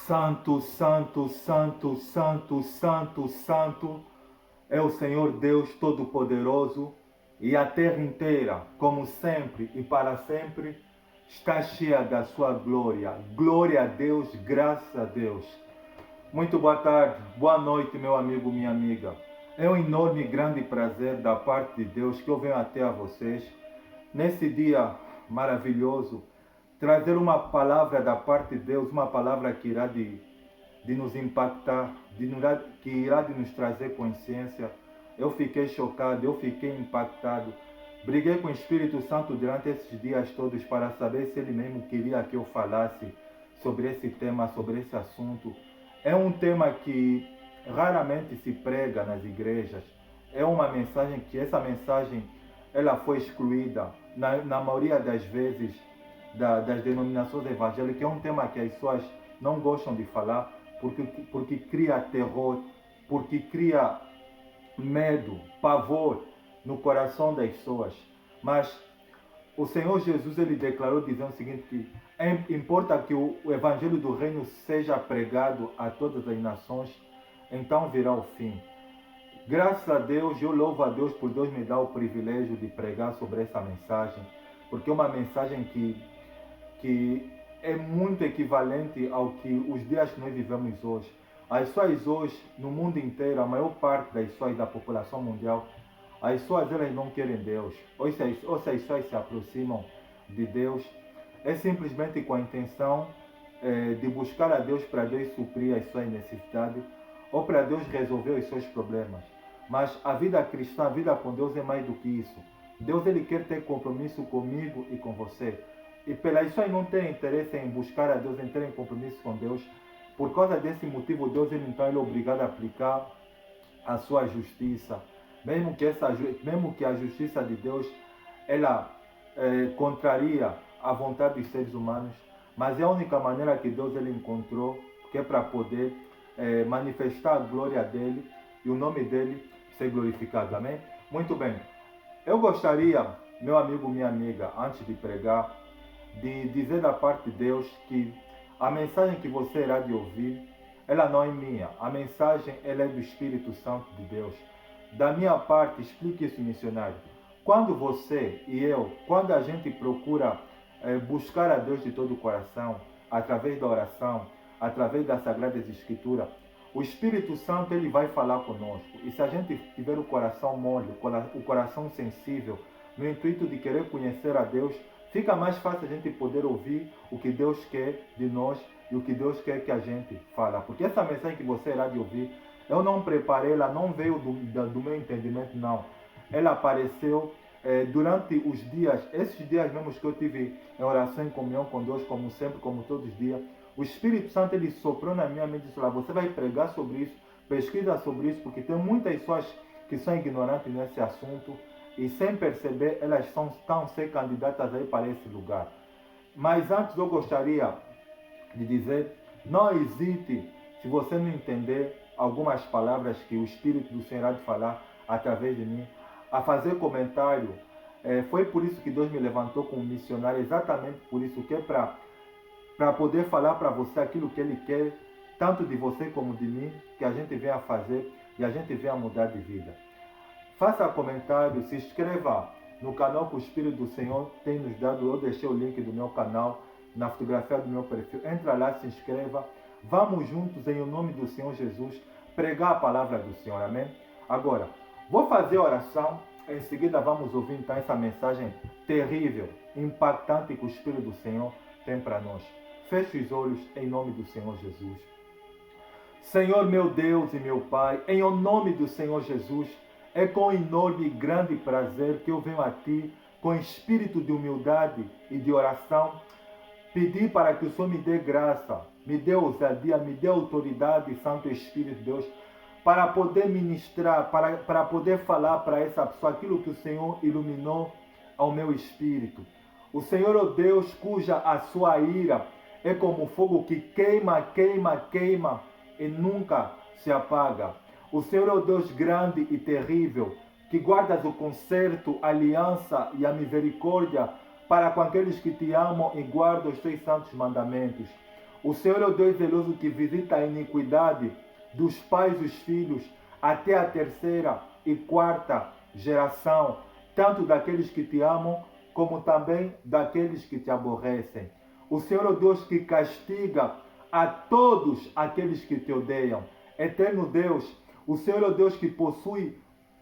Santo, santo, santo, santo, santo, santo é o Senhor Deus Todo-Poderoso, e a terra inteira, como sempre e para sempre, está cheia da sua glória. Glória a Deus, graças a Deus. Muito boa tarde, boa noite, meu amigo, minha amiga. É um enorme e grande prazer da parte de Deus que eu venho até a vocês, nesse dia maravilhoso, trazer uma palavra da parte de Deus, uma palavra que irá de nos impactar, que irá de nos trazer consciência. Eu fiquei chocado, eu fiquei impactado. Briguei com o Espírito Santo durante esses dias todos para saber se ele mesmo queria que eu falasse sobre esse tema, sobre esse assunto. É um tema que raramente se prega nas igrejas. É uma mensagem que essa mensagem ela foi excluída na maioria das vezes das denominações evangélicas. É um tema que as pessoas não gostam de falar porque cria terror, porque cria medo, pavor no coração das pessoas. Mas o Senhor Jesus ele declarou dizendo o seguinte, que importa que o evangelho do reino seja pregado a todas as nações, então virá o fim. Graças a Deus, eu louvo a Deus por Deus me dar o privilégio de pregar sobre essa mensagem, porque é uma mensagem que é muito equivalente ao que os dias que nós vivemos hoje. As pessoas hoje, no mundo inteiro, a maior parte das pessoas da população mundial, as pessoas elas não querem Deus. Ou se as pessoas se aproximam de Deus, é simplesmente com a intenção de buscar a Deus para Deus suprir as suas necessidades ou para Deus resolver os seus problemas. Mas a vida cristã, a vida com Deus é mais do que isso. Deus ele quer ter compromisso comigo e com você. E pelas pessoas não terem interesse em buscar a Deus, em terem compromisso com Deus, por causa desse motivo, Deus ele é obrigado a aplicar a sua justiça. Mesmo que a justiça de Deus ela contraria a vontade dos seres humanos, mas é a única maneira que Deus ele encontrou, que é para poder manifestar a glória dele e o nome dele ser glorificado. Amém? Muito bem. Eu gostaria, meu amigo, minha amiga, antes de pregar, de dizer da parte de Deus que a mensagem que você irá de ouvir, ela não é minha. A mensagem ela é do Espírito Santo de Deus. Da minha parte, explique isso, missionário. Quando você e eu, quando a gente procura buscar a Deus de todo o coração, através da oração, através das Sagradas Escrituras, o Espírito Santo ele vai falar conosco. E se a gente tiver o coração mole, o coração sensível, no intuito de querer conhecer a Deus, fica mais fácil a gente poder ouvir o que Deus quer de nós e o que Deus quer que a gente fala. Porque essa mensagem que você irá de ouvir, eu não preparei, ela não veio do meu entendimento, não. Ela apareceu durante os dias, esses dias mesmo que eu tive em oração em comunhão com Deus, como sempre, como todos os dias. O Espírito Santo ele soprou na minha mente e disse, você vai pregar sobre isso, pesquisa sobre isso, porque tem muitas pessoas que são ignorantes nesse assunto e sem perceber elas estão ser candidatas aí para esse lugar. Mas antes eu gostaria de dizer, não hesite, se você não entender algumas palavras que o Espírito do Senhor há de falar através de mim, a fazer comentário. Foi por isso que Deus me levantou como missionário, exatamente por isso, que é para poder falar para você aquilo que Ele quer, tanto de você como de mim, que a gente venha fazer e a gente venha mudar de vida. Faça comentário, se inscreva no canal que o Espírito do Senhor tem nos dado. Eu deixei o link do meu canal na fotografia do meu perfil. Entra lá, se inscreva. Vamos juntos, em nome do Senhor Jesus, pregar a palavra do Senhor. Amém? Agora, vou fazer a oração. Em seguida, vamos ouvir então essa mensagem terrível, impactante que o Espírito do Senhor tem para nós. Feche os olhos em nome do Senhor Jesus. Senhor meu Deus e meu Pai, em nome do Senhor Jesus, é com enorme e grande prazer que eu venho a Ti, com espírito de humildade e de oração, pedir para que o Senhor me dê graça, me dê ousadia, me dê autoridade, Santo Espírito de Deus, para poder ministrar, para poder falar para essa pessoa aquilo que o Senhor iluminou ao meu espírito. O Senhor é o Deus cuja a sua ira é como fogo que queima, queima, queima e nunca se apaga. O Senhor é o Deus grande e terrível, que guardas o concerto, a aliança e a misericórdia para com aqueles que te amam e guardam os teus santos mandamentos. O Senhor é o Deus zeloso que visita a iniquidade dos pais e os filhos até a terceira e quarta geração, tanto daqueles que te amam como também daqueles que te aborrecem. O Senhor é o Deus que castiga a todos aqueles que te odeiam. Eterno Deus, o Senhor é o Deus que possui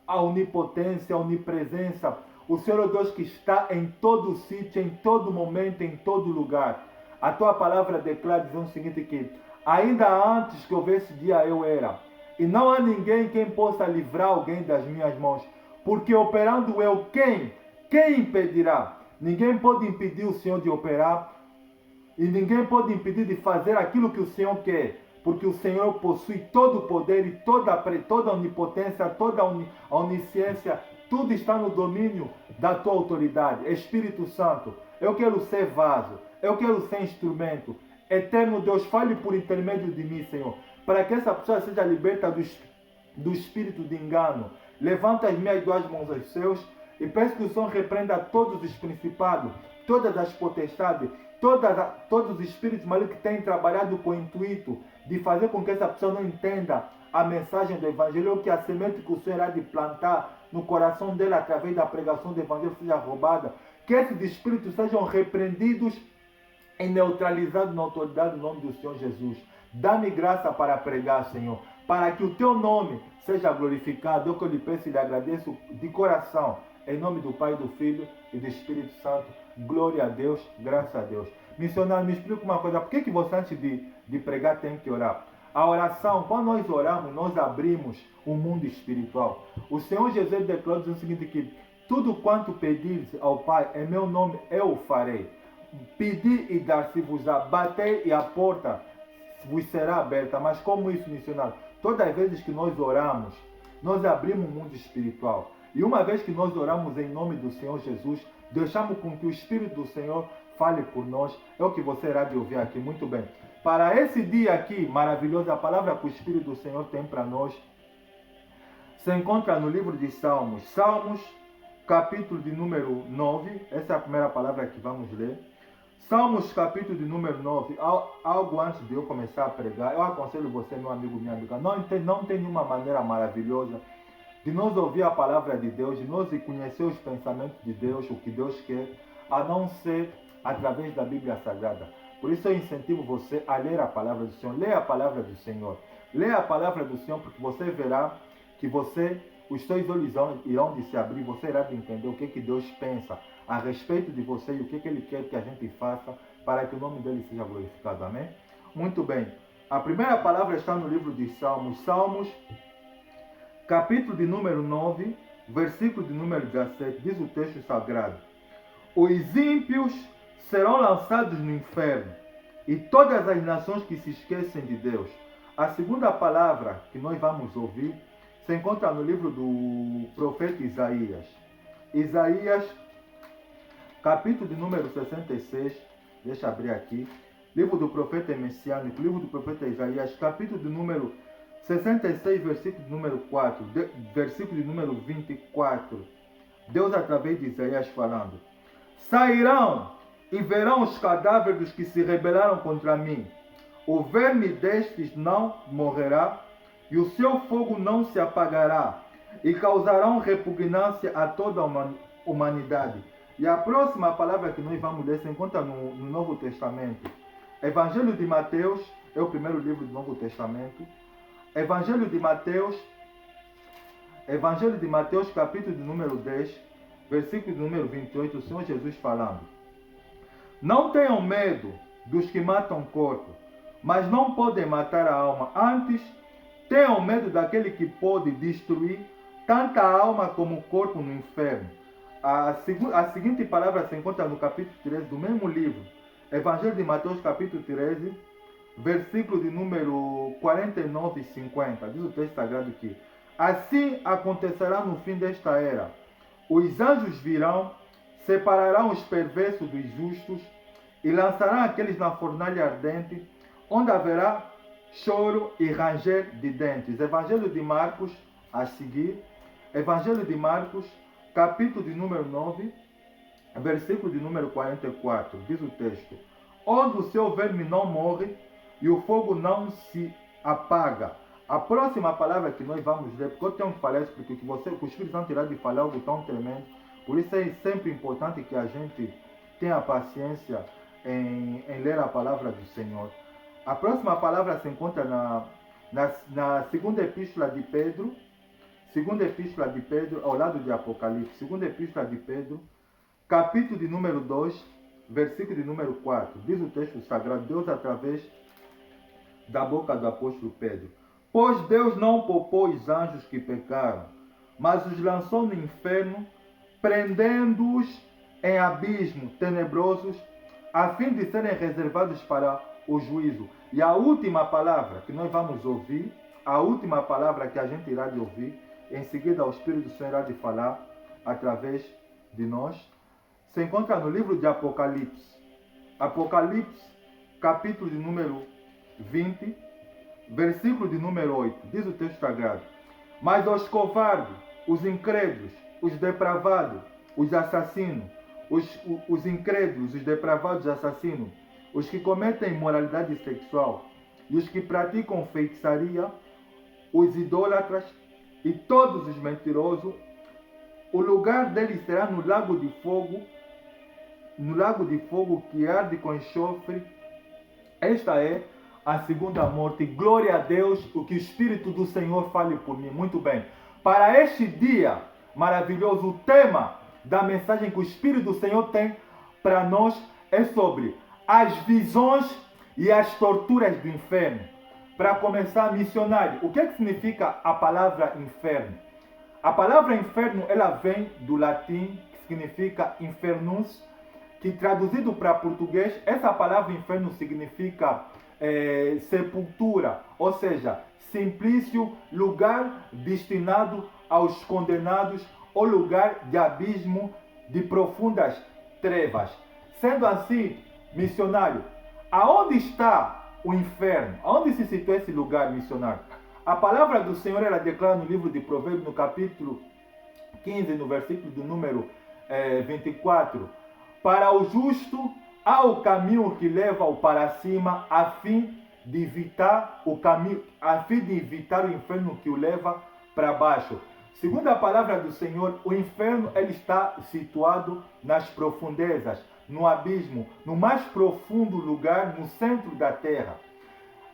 a onipotência, a onipresença. O Senhor é o Deus que está em todo sítio, em todo momento, em todo lugar. A tua palavra declara dizendo o seguinte, que ainda antes que houvesse dia eu era. E não há ninguém quem possa livrar alguém das minhas mãos. Porque operando eu, quem impedirá? Ninguém pode impedir o Senhor de operar. E ninguém pode impedir de fazer aquilo que o Senhor quer. Porque o Senhor possui todo o poder e toda a onipotência, toda a onisciência. Tudo está no domínio da tua autoridade. Espírito Santo, eu quero ser vaso. Eu quero ser instrumento. Eterno Deus, fale por intermédio de mim, Senhor. Para que essa pessoa seja liberta do espírito de engano. Levanta as minhas duas mãos aos céus e peço que o Senhor repreenda todos os principados, todas as potestades, todos os espíritos malignos que têm trabalhado com o intuito de fazer com que essa pessoa não entenda a mensagem do Evangelho, ou que a semente que o Senhor irá de plantar no coração dela através da pregação do Evangelho seja roubada. Que esses espíritos sejam repreendidos e neutralizados na autoridade do nome do Senhor Jesus. Dá-me graça para pregar, Senhor, para que o teu nome seja glorificado. Eu que eu lhe peço e lhe agradeço de coração, em nome do Pai, do Filho e do Espírito Santo. Glória a Deus, graças a Deus. Missionário, me explica uma coisa. Por que você antes de pregar tem que orar? A oração, quando nós oramos, nós abrimos o mundo espiritual. O Senhor Jesus declarou o seguinte, que tudo quanto pedires ao Pai, em meu nome eu o farei. Pedi e dar-se-vos-á, batei e a porta vos será aberta. Mas como isso, missionário? Todas as vezes que nós oramos, nós abrimos o mundo espiritual. E uma vez que nós oramos em nome do Senhor Jesus, deixamos com que o Espírito do Senhor fale por nós. É o que você irá de ouvir aqui. Muito bem. Para esse dia aqui, maravilhoso, a palavra que o Espírito do Senhor tem para nós se encontra no livro de Salmos. Salmos, capítulo de número 9. Essa é a primeira palavra que vamos ler. Salmos, capítulo de número 9. Algo antes de eu começar a pregar, eu aconselho você, meu amigo, minha amiga, não tem nenhuma maneira maravilhosa de nós ouvir a palavra de Deus, de nós conhecer os pensamentos de Deus, o que Deus quer, a não ser através da Bíblia Sagrada. Por isso eu incentivo você a ler a palavra do Senhor. Leia a palavra do Senhor. Leia a palavra do Senhor, porque você verá que os seus olhos irão de se abrir, você irá de entender o que Deus pensa a respeito de você e o que Ele quer que a gente faça para que o nome dele seja glorificado. Amém? Muito bem. A primeira palavra está no livro de Salmos. Salmos, capítulo de número 9, versículo de número 17, diz o texto sagrado: os ímpios serão lançados no inferno, e todas as nações que se esquecem de Deus. A segunda palavra que nós vamos ouvir se encontra no livro do profeta Isaías. Isaías, capítulo de número 66, deixa eu abrir aqui. Livro do profeta messiânico, livro do profeta Isaías, capítulo de número 66, versículo de número 4, versículo de número 24. Deus, através de Isaías, falando: sairão e verão os cadáveres dos que se rebelaram contra mim. O verme destes não morrerá, e o seu fogo não se apagará, e causarão repugnância a toda a humanidade. E a próxima palavra que nós vamos ler se encontra no Novo Testamento. Evangelho de Mateus, é o primeiro livro do Novo Testamento. Evangelho de Mateus, capítulo de número 10, versículo de número 28, o Senhor Jesus falando: não tenham medo dos que matam o corpo, mas não podem matar a alma. Antes, tenham medo daquele que pode destruir tanto a alma como o corpo no inferno. A seguinte palavra se encontra no capítulo 13 do mesmo livro. Evangelho de Mateus, capítulo 13, versículo de número 49 e 50. Diz o texto sagrado aqui: assim acontecerá no fim desta era. Os anjos virão, separarão os perversos dos justos e lançarão aqueles na fornalha ardente, onde haverá choro e ranger de dentes. Evangelho de Marcos, a seguir. Evangelho de Marcos, capítulo de número 9, versículo de número 44. Diz o texto: onde o seu verme não morre e o fogo não se apaga. A próxima palavra que nós vamos ler, porque eu tenho que falar isso, porque o Espírito Santo irá de falar algo tão tremendo, por isso é sempre importante que a gente tenha paciência em ler a palavra do Senhor. A próxima palavra se encontra na segunda epístola de Pedro, ao lado de Apocalipse, segunda epístola de Pedro, capítulo de número 2, versículo de número 4. Diz o texto sagrado, Deus através da boca do apóstolo Pedro: pois Deus não poupou os anjos que pecaram, mas os lançou no inferno, prendendo-os em abismos tenebrosos, a fim de serem reservados para o juízo. E a última palavra que nós vamos ouvir, a última palavra que a gente irá de ouvir, em seguida o Espírito do Senhor irá de falar através de nós, se encontra no livro de Apocalipse. Apocalipse, capítulo de número 20, versículo de número 8. Diz o texto sagrado: mas aos covardes, os incrédulos, os depravados, os assassinos, os incrédulos, os depravados, os assassinos, os que cometem imoralidade sexual e os que praticam feitiçaria, os idólatras e todos os mentirosos, o lugar deles será no lago de fogo que arde com enxofre. Esta é a segunda morte. Glória a Deus, o que o Espírito do Senhor fale por mim. Muito bem. Para este dia maravilhoso, o tema da mensagem que o Espírito do Senhor tem para nós é sobre as visões e as torturas do inferno. Para começar, missionário, o que é que significa a palavra inferno? A palavra inferno, ela vem do latim, que significa infernus, que traduzido para português, essa palavra inferno significa sepultura, ou seja, simplício, lugar destinado aos condenados, ou lugar de abismo, de profundas trevas. Sendo assim, missionário, aonde está o inferno? Aonde se situa esse lugar, missionário? A palavra do Senhor, ela declara no livro de Provérbios, no capítulo 15, no versículo do número 24, para o justo há o caminho que leva-o para cima, a fim de evitar o inferno que o leva para baixo. Segundo a palavra do Senhor, o inferno ele está situado nas profundezas, no abismo, no mais profundo lugar, no centro da terra.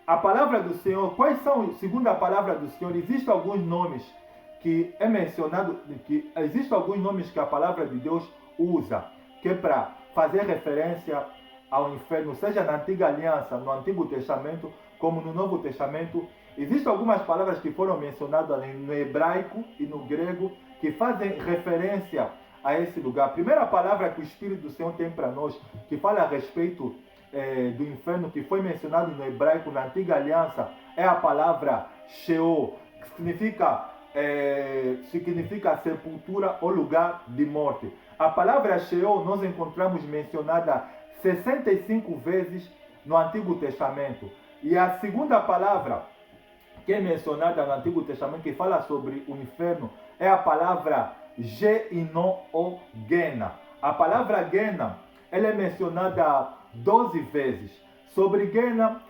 A palavra do Senhor, quais são, segundo a palavra do Senhor, existem alguns nomes que é mencionado, que existem alguns nomes que a palavra de Deus usa, que é para fazer referência ao inferno, seja na Antiga Aliança, no Antigo Testamento, como no Novo Testamento. Existem algumas palavras que foram mencionadas no hebraico e no grego, que fazem referência a esse lugar. A primeira palavra que o Espírito do Senhor tem para nós, que fala a respeito do inferno, que foi mencionado no hebraico, na Antiga Aliança, é a palavra Sheol, que significa sepultura ou lugar de morte. A palavra Sheol nós encontramos mencionada 65 vezes no Antigo Testamento. E a segunda palavra que é mencionada no Antigo Testamento, que fala sobre o inferno, é a palavra Gehinnom ou Gena. A palavra Gena, ela é mencionada 12 vezes. Sobre Gena,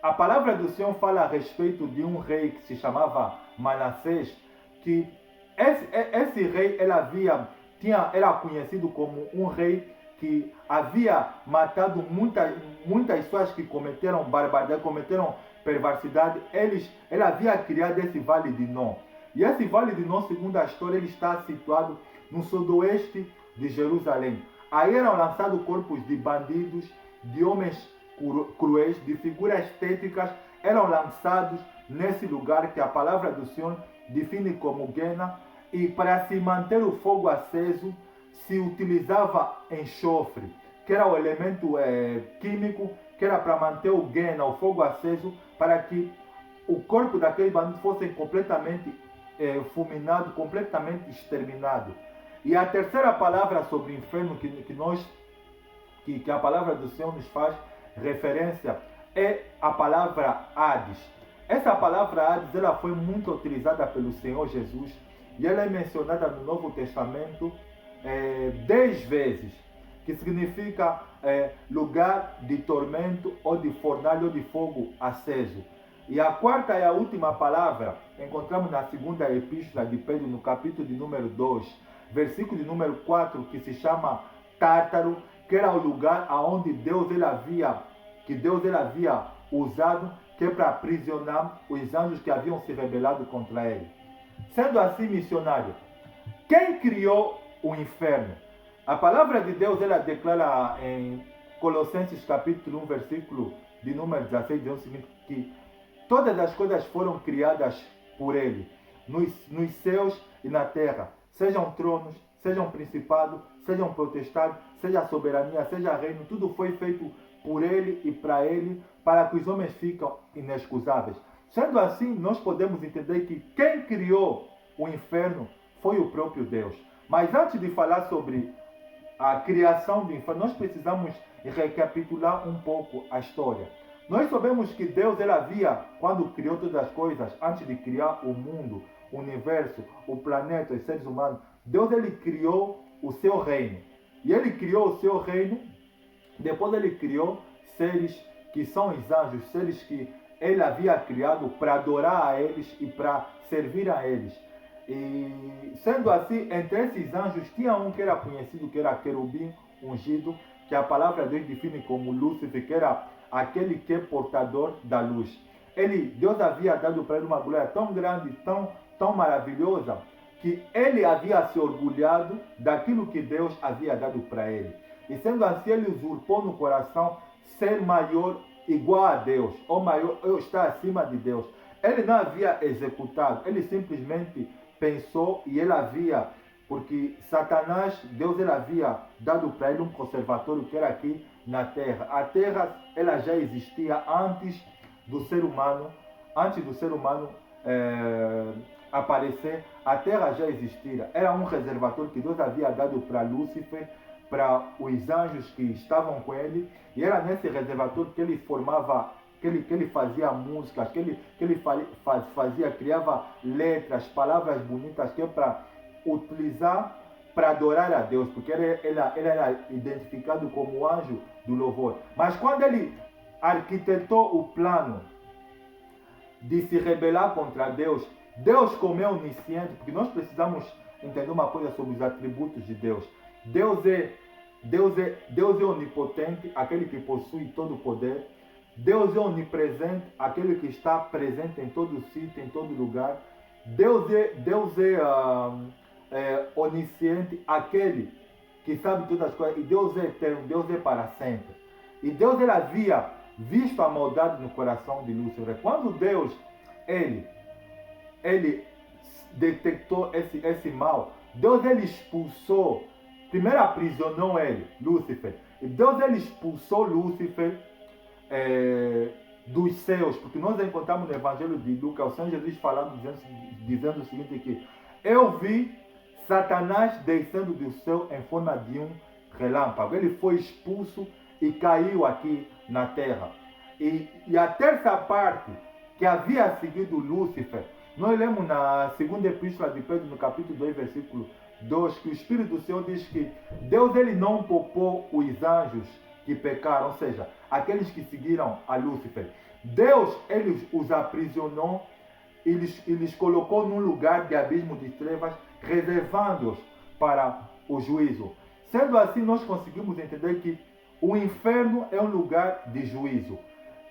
a palavra do Senhor fala a respeito de um rei que se chamava Manassés, que esse rei era conhecido como um rei que havia matado muitas pessoas que cometeram barbaridade, cometeram perversidade. Ele havia criado esse vale de Non. E esse vale de Non, segundo a história, ele está situado no sudoeste de Jerusalém. Aí eram lançados corpos de bandidos, de homens cruéis, de figuras tétricas, eram lançados nesse lugar que a palavra do Senhor define como Gena. E para se manter o fogo aceso, se utilizava enxofre, que era o elemento químico, que era para manter o Gena, o fogo aceso, para que o corpo daquele bandido fosse completamente fulminado, completamente exterminado. E a terceira palavra sobre o inferno que a palavra do Senhor nos faz referência é a palavra Hades. Essa palavra Hades, ela foi muito utilizada pelo Senhor Jesus e ela é mencionada no Novo Testamento 10 vezes, que significa lugar de tormento ou de fornalha ou de fogo aceso. E a quarta e a última palavra encontramos na segunda epístola de Pedro, no capítulo de número 2, versículo de número 4, que se chama Tártaro, que era o lugar aonde Deus ele havia usado que é para aprisionar os anjos que haviam se rebelado contra ele. Sendo assim, missionário, quem criou o inferno? A palavra de Deus ela declara em Colossenses capítulo 1, versículo de número 16, diz o seguinte, que todas as coisas foram criadas por ele, nos céus e na terra, sejam tronos, sejam principados, sejam potestades, seja soberania, seja reino, tudo foi feito por ele e para que os homens fiquem inexcusáveis. Sendo assim, nós podemos entender que quem criou o inferno foi o próprio Deus. Mas antes de falar sobre a criação do inferno, nós precisamos recapitular um pouco a história. Nós sabemos que Deus ele havia, quando criou todas as coisas, antes de criar o mundo, o universo, o planeta, os seres humanos, Deus ele criou o seu reino. E ele criou o seu reino, depois ele criou seres que são os anjos, seres que ele havia criado para adorar a eles e para servir a eles. E sendo assim, entre esses anjos tinha um que era conhecido, que era querubim ungido, que a palavra de Deus define como Lúcifer, que era aquele que é portador da luz. Deus havia dado para ele uma glória tão grande, tão maravilhosa, que ele havia se orgulhado daquilo que Deus havia dado para ele. E sendo assim, ele usurpou no coração ser maior, igual a Deus, ou maior, ou estar acima de Deus. Ele não havia executado, ele simplesmente pensou e ele havia, porque Satanás, Deus ele havia dado para ele um conservatório que era aqui na terra. A terra ela já existia antes do ser humano aparecer, a terra já existia. Era um reservatório que Deus havia dado para Lúcifer, para os anjos que estavam com ele, e era nesse reservatório que ele formava, que ele fazia músicas, que ele criava letras, palavras bonitas, que é para utilizar para adorar a Deus, porque ele era identificado como anjo do louvor. Mas quando ele arquitetou o plano de se rebelar contra Deus, Deus, como é onisciente, porque nós precisamos entender uma coisa sobre os atributos de Deus. Deus é onipotente, aquele que possui todo o poder. Deus é onipresente, aquele que está presente em todo sítio, em todo lugar. Deus é onisciente, aquele que sabe todas as coisas. E Deus é eterno, Deus é para sempre. E Deus ele havia visto a maldade no coração de Lúcifer. Quando Deus ele detectou esse mal, Deus ele expulsou, primeiro aprisionou ele, Lúcifer. E Deus ele expulsou Lúcifer dos céus, porque nós encontramos no Evangelho de Lucas, o Senhor Jesus falando, dizendo o seguinte, que eu vi Satanás descendo do céu em forma de um relâmpago. Ele foi expulso e caiu aqui na terra. E a terça parte que havia seguido Lúcifer, nós lemos na segunda epístola de Pedro, no capítulo 2, versículo 2, que o Espírito do Senhor diz que Deus ele não poupou os anjos que pecaram, ou seja, aqueles que seguiram a Lúcifer. Deus ele os aprisionou e lhes colocou num lugar de abismo de trevas, reservando-os para o juízo. Sendo assim, nós conseguimos entender que o inferno é um lugar de juízo.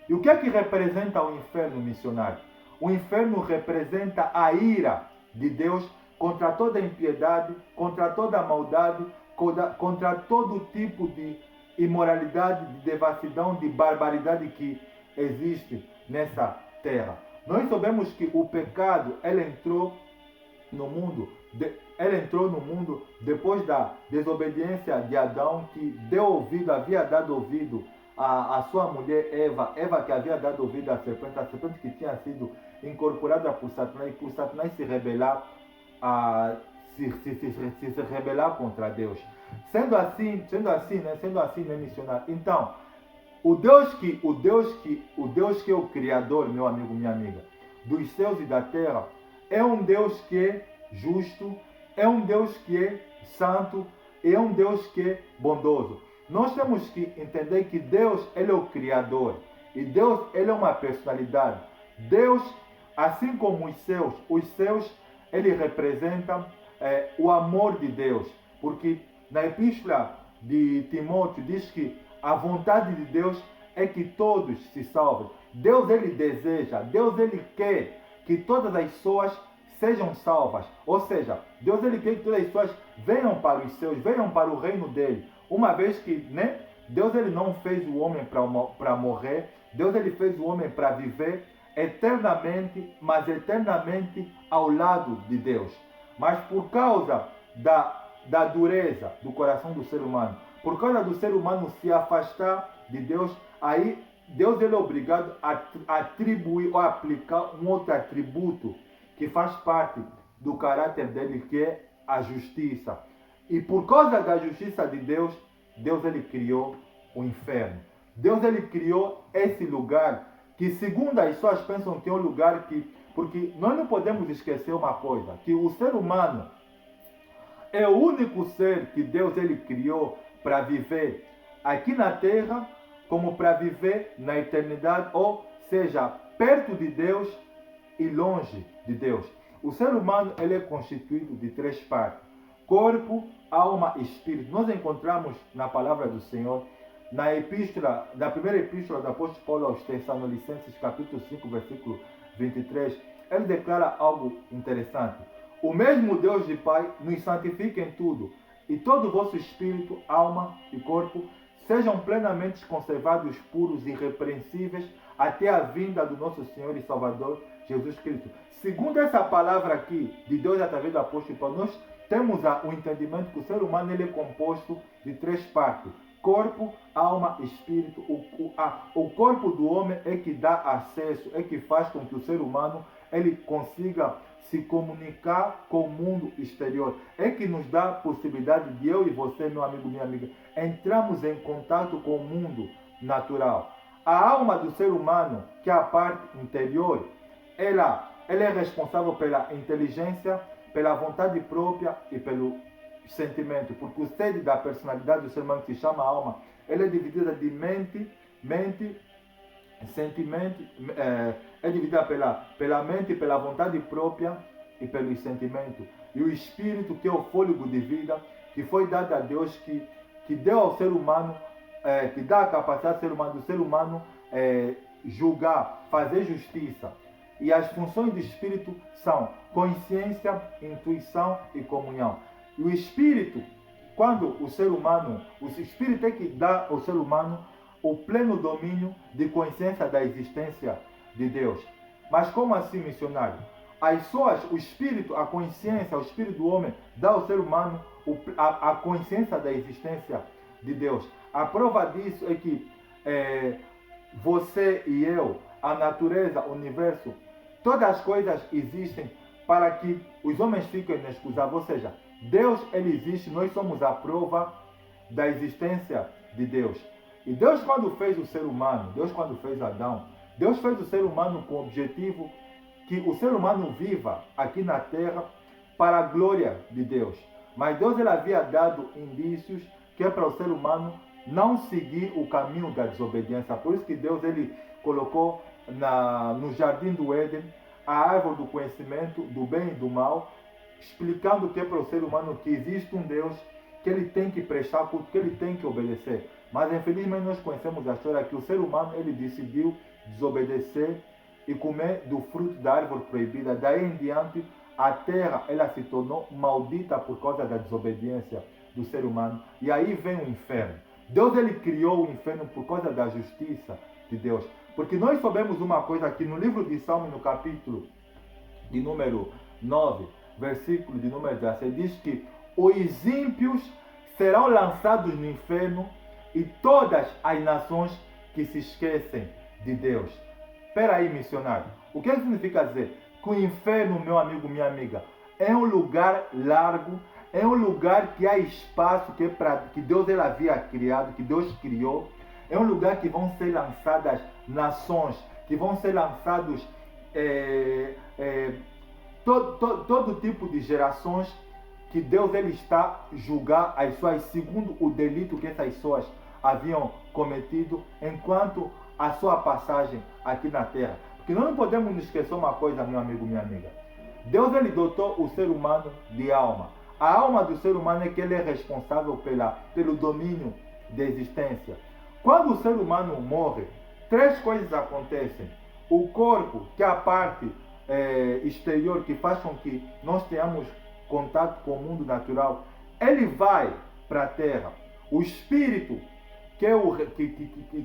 E o que é que representa o inferno, missionário? O inferno representa a ira de Deus contra toda impiedade, contra toda maldade, contra todo tipo de imoralidade, de devassidão, de barbaridade que existe nessa terra. Nós sabemos que o pecado ele entrou no mundo depois da desobediência de Adão, que havia dado ouvido à sua mulher Eva que havia dado ouvido à serpente que tinha sido incorporada por Satanás, e por Satanás se rebelar contra Deus. Sendo assim, né, missionário? Então, o Deus que é o Criador, meu amigo, minha amiga, dos céus e da terra, é um Deus que é justo, é um Deus que é santo, é um Deus que é bondoso. Nós temos que entender que Deus, Ele é o Criador. E Deus, Ele é uma personalidade. Deus, assim como os céus, Ele representa o amor de Deus. Porque na epístola de Timóteo diz que a vontade de Deus é que todos se salvem. Deus, Ele deseja, Deus, Ele quer que todas as pessoas sejam salvas. Ou seja, Deus, Ele quer que todas as pessoas venham para os céus, venham para o reino dEle. Uma vez que, né, Deus, Ele não fez o homem para morrer, Deus, Ele fez o homem para viver eternamente, mas eternamente ao lado de Deus. Mas por causa da dureza do coração do ser humano, por causa do ser humano se afastar de Deus, aí Deus, Ele é obrigado a atribuir ou aplicar um outro atributo que faz parte do caráter dele, que é a justiça. E por causa da justiça de Deus, Deus, Ele criou o inferno. Deus, Ele criou esse lugar que, segundo as pessoas pensam que é um lugar que... Porque nós não podemos esquecer uma coisa, que o ser humano é o único ser que Deus, Ele criou para viver aqui na terra, como para viver na eternidade, ou seja, perto de Deus e longe de Deus. O ser humano, ele é constituído de 3 partes: corpo, alma e espírito. Nós encontramos na palavra do Senhor, na primeira epístola do apóstolo Paulo aos Tessalonicenses, capítulo 5, versículo 23, ele declara algo interessante. O mesmo Deus de Pai nos santifica em tudo, e todo o vosso espírito, alma e corpo sejam plenamente conservados puros e irrepreensíveis até a vinda do nosso Senhor e Salvador Jesus Cristo. Segundo essa palavra aqui de Deus através do apóstolo Paulo, nós temos o entendimento que o ser humano, ele é composto de 3 partes: corpo, alma e espírito. O corpo do homem é que dá acesso, é que faz com que o ser humano ele consiga se comunicar com o mundo exterior. É que nos dá a possibilidade de eu e você, meu amigo, minha amiga, entramos em contato com o mundo natural. A alma do ser humano, que é a parte interior, ela é responsável pela inteligência, pela vontade própria e pelo sentimento. Porque o sede da personalidade do ser humano, que se chama alma, ela é dividida de mente, sentimento, é dividida pela mente, pela vontade própria e pelo sentimento. E o espírito, que é o fôlego de vida, que foi dado a Deus, que deu ao ser humano, que dá a capacidade do ser humano julgar, fazer justiça. E as funções do espírito são consciência, intuição e comunhão. E o espírito, quando o espírito é que dá ao ser humano o pleno domínio de consciência da existência de Deus. Mas como assim, missionário? As pessoas, o espírito, a consciência, o espírito do homem dá ao ser humano a consciência da existência de Deus. A prova disso é que você e eu, a natureza, o universo, todas as coisas existem para que os homens fiquem inexcusáveis. Ou seja, Deus, ele existe, nós somos a prova da existência de Deus. E Deus, quando fez o ser humano, Deus, quando fez Adão, Deus fez o ser humano com o objetivo que o ser humano viva aqui na terra para a glória de Deus. Mas Deus, ele havia dado indícios que é para o ser humano não seguir o caminho da desobediência. Por isso que Deus, ele colocou no jardim do Éden a árvore do conhecimento do bem e do mal, explicando que é para o ser humano que existe um Deus que ele tem que prestar culto, que ele tem que obedecer. Mas infelizmente nós conhecemos a história que o ser humano, ele decidiu desobedecer e comer do fruto da árvore proibida. Daí em diante a terra, ela se tornou maldita por causa da desobediência do ser humano. E aí vem o inferno. Deus, ele criou o inferno por causa da justiça de Deus. Porque nós sabemos uma coisa aqui no livro de Salmos, no capítulo de número 9, versículo de número 16, diz que os ímpios serão lançados no inferno e todas as nações que se esquecem de Deus. Espera aí, missionário. O que significa dizer? Que o inferno, meu amigo, minha amiga, é um lugar largo, é um lugar que há espaço que Deus, ele havia criado, que Deus criou. É um lugar que vão ser lançadas nações, que vão ser lançados todo tipo de gerações, que Deus, ele está a julgar as suas segundo o delito que essas pessoas haviam cometido enquanto a sua passagem aqui na Terra. Porque nós não podemos nos esquecer uma coisa, meu amigo, minha amiga. Deus, ele dotou o ser humano de alma. A alma do ser humano é que ele é responsável pelo domínio da existência. Quando o ser humano morre, três coisas acontecem. O corpo, que é a parte exterior, que faz com que nós tenhamos contato com o mundo natural, ele vai para a terra. O espírito, que é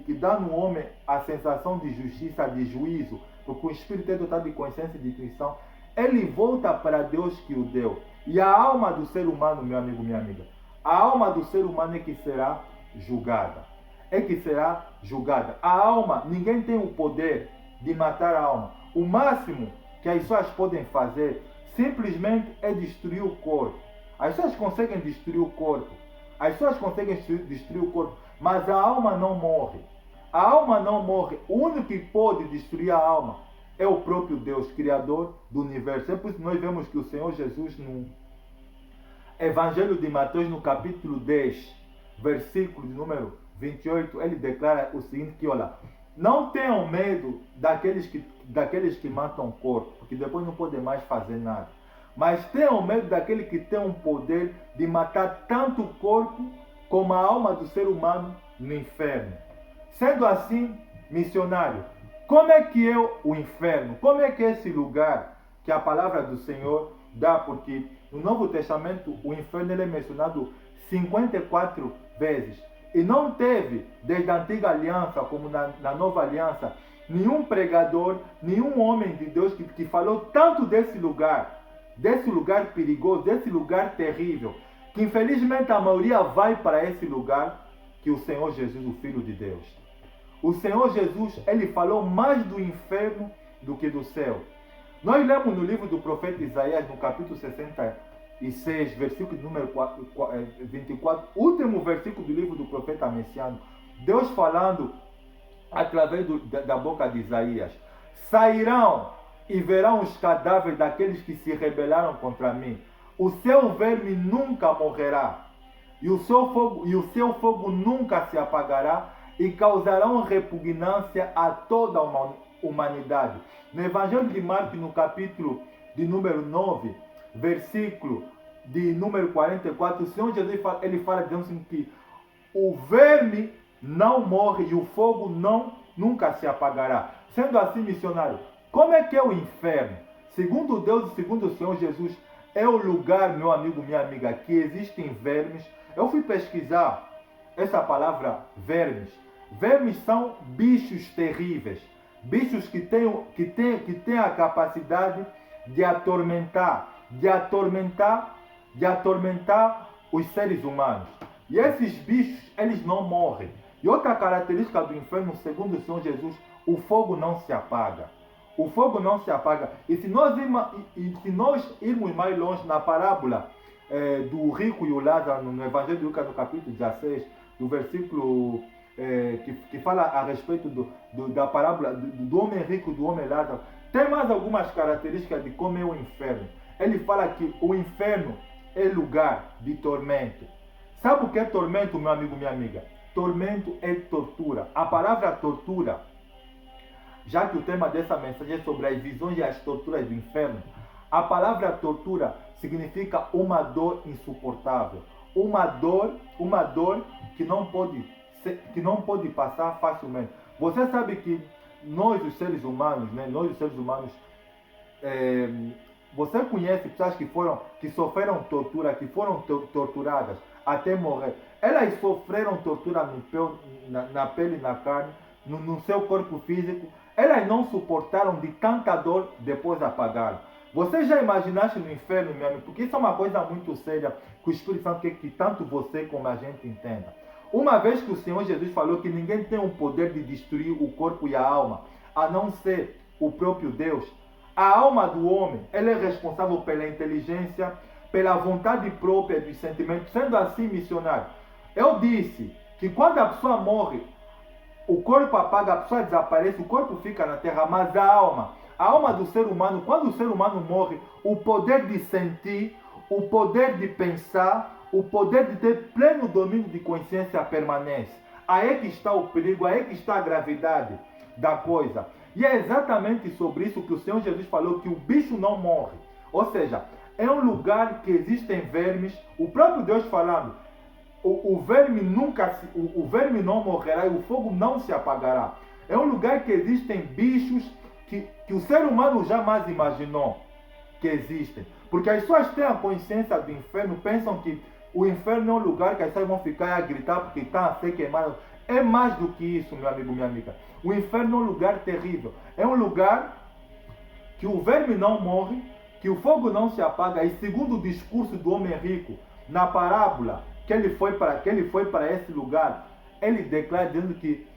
que dá no homem a sensação de justiça, de juízo, porque o espírito é dotado de consciência e de intuição, ele volta para Deus que o deu. E a alma do ser humano, meu amigo, minha amiga, a alma do ser humano é que será julgada. É que será julgada. A alma, ninguém tem o poder de matar a alma. O máximo que as pessoas podem fazer simplesmente é destruir o corpo. As pessoas conseguem destruir o corpo. As pessoas conseguem destruir o corpo, mas a alma não morre. A alma não morre. O único que pode destruir a alma é o próprio Deus, Criador do universo. É por isso que nós vemos que o Senhor Jesus, no Evangelho de Mateus, no capítulo 10, versículo de número 28, ele declara o seguinte, que olha, não tenham medo daqueles que matam o corpo, porque depois não podem mais fazer nada. Mas tenham medo daquele que tem o poder de matar tanto o corpo como a alma do ser humano no inferno. Sendo assim, missionário, como é que é o inferno? Como é que é esse lugar que a palavra do Senhor dá? Porque no Novo Testamento o inferno ele é mencionado 54 vezes. E não teve, desde a antiga aliança como na nova aliança, nenhum pregador, nenhum homem de Deus que falou tanto desse lugar perigoso, desse lugar terrível, que infelizmente a maioria vai para esse lugar, que o Senhor Jesus, o Filho de Deus. O Senhor Jesus, ele falou mais do inferno do que do céu. Nós lemos no livro do profeta Isaías, no capítulo 66, versículo número 24, último versículo do livro do profeta messiânico, Deus falando através da boca de Isaías: sairão e verão os cadáveres daqueles que se rebelaram contra mim. O seu verme nunca morrerá, e o seu fogo nunca se apagará, e causarão repugnância a toda a humanidade. No Evangelho de Marcos, no capítulo de número 9, versículo de número 44, o Senhor Jesus ele fala dizendo assim, que o verme não morre e o fogo nunca se apagará. Sendo assim, missionário, como é que é o inferno? Segundo Deus e segundo o Senhor Jesus, é o lugar, meu amigo, minha amiga, que existem vermes. Eu fui pesquisar essa palavra vermes. Vermes são bichos terríveis, bichos que têm a capacidade de atormentar os seres humanos. E esses bichos, eles não morrem. E outra característica do inferno, segundo o Senhor Jesus, o fogo não se apaga. O fogo não se apaga. E se nós irmos mais longe na parábola do rico e o Lázaro, no Evangelho de Lucas, no capítulo 16, do versículo que fala a respeito da parábola do homem rico e do homem Lázaro, tem mais algumas características de como é o inferno. Ele fala que o inferno é lugar de tormento. Sabe o que é tormento, meu amigo, minha amiga? Tormento é tortura. A palavra tortura, já que o tema dessa mensagem é sobre as visões e as torturas do inferno, a palavra tortura significa uma dor insuportável. Uma dor que não pode passar facilmente. Você sabe que nós, os seres humanos, você conhece pessoas que sofreram tortura, que foram torturadas até morrer. Elas sofreram tortura na pele e na carne, no seu corpo físico. Elas não suportaram de tanta dor, depois apagaram. Você já imaginaste no inferno, meu amigo? Porque isso é uma coisa muito séria, que o Espírito Santo quer que tanto você como a gente entenda. Uma vez que o Senhor Jesus falou que ninguém tem o poder de destruir o corpo e a alma, a não ser o próprio Deus, a alma do homem, ela é responsável pela inteligência, pela vontade própria dos sentimentos. Sendo assim, missionário, eu disse que quando a pessoa morre, o corpo apaga, a pessoa desaparece, o corpo fica na terra, mas a alma do ser humano, quando o ser humano morre, o poder de sentir, o poder de pensar, o poder de ter pleno domínio de consciência permanece. Aí é que está o perigo, aí é que está a gravidade da coisa. E é exatamente sobre isso que o Senhor Jesus falou, que o bicho não morre. Ou seja, é um lugar que existem vermes, o próprio Deus falando, o verme o verme não morrerá e o fogo não se apagará. É um lugar que existem bichos que o ser humano jamais imaginou que existem. Porque as pessoas têm a consciência do inferno, pensam que o inferno é um lugar que as pessoas vão ficar a gritar porque está a ser queimado. É mais do que isso, meu amigo, minha amiga. O inferno é um lugar terrível. É um lugar que o verme não morre, que o fogo não se apaga. E segundo o discurso do homem rico, na parábola, que ele foi para esse lugar, ele declara dizendo que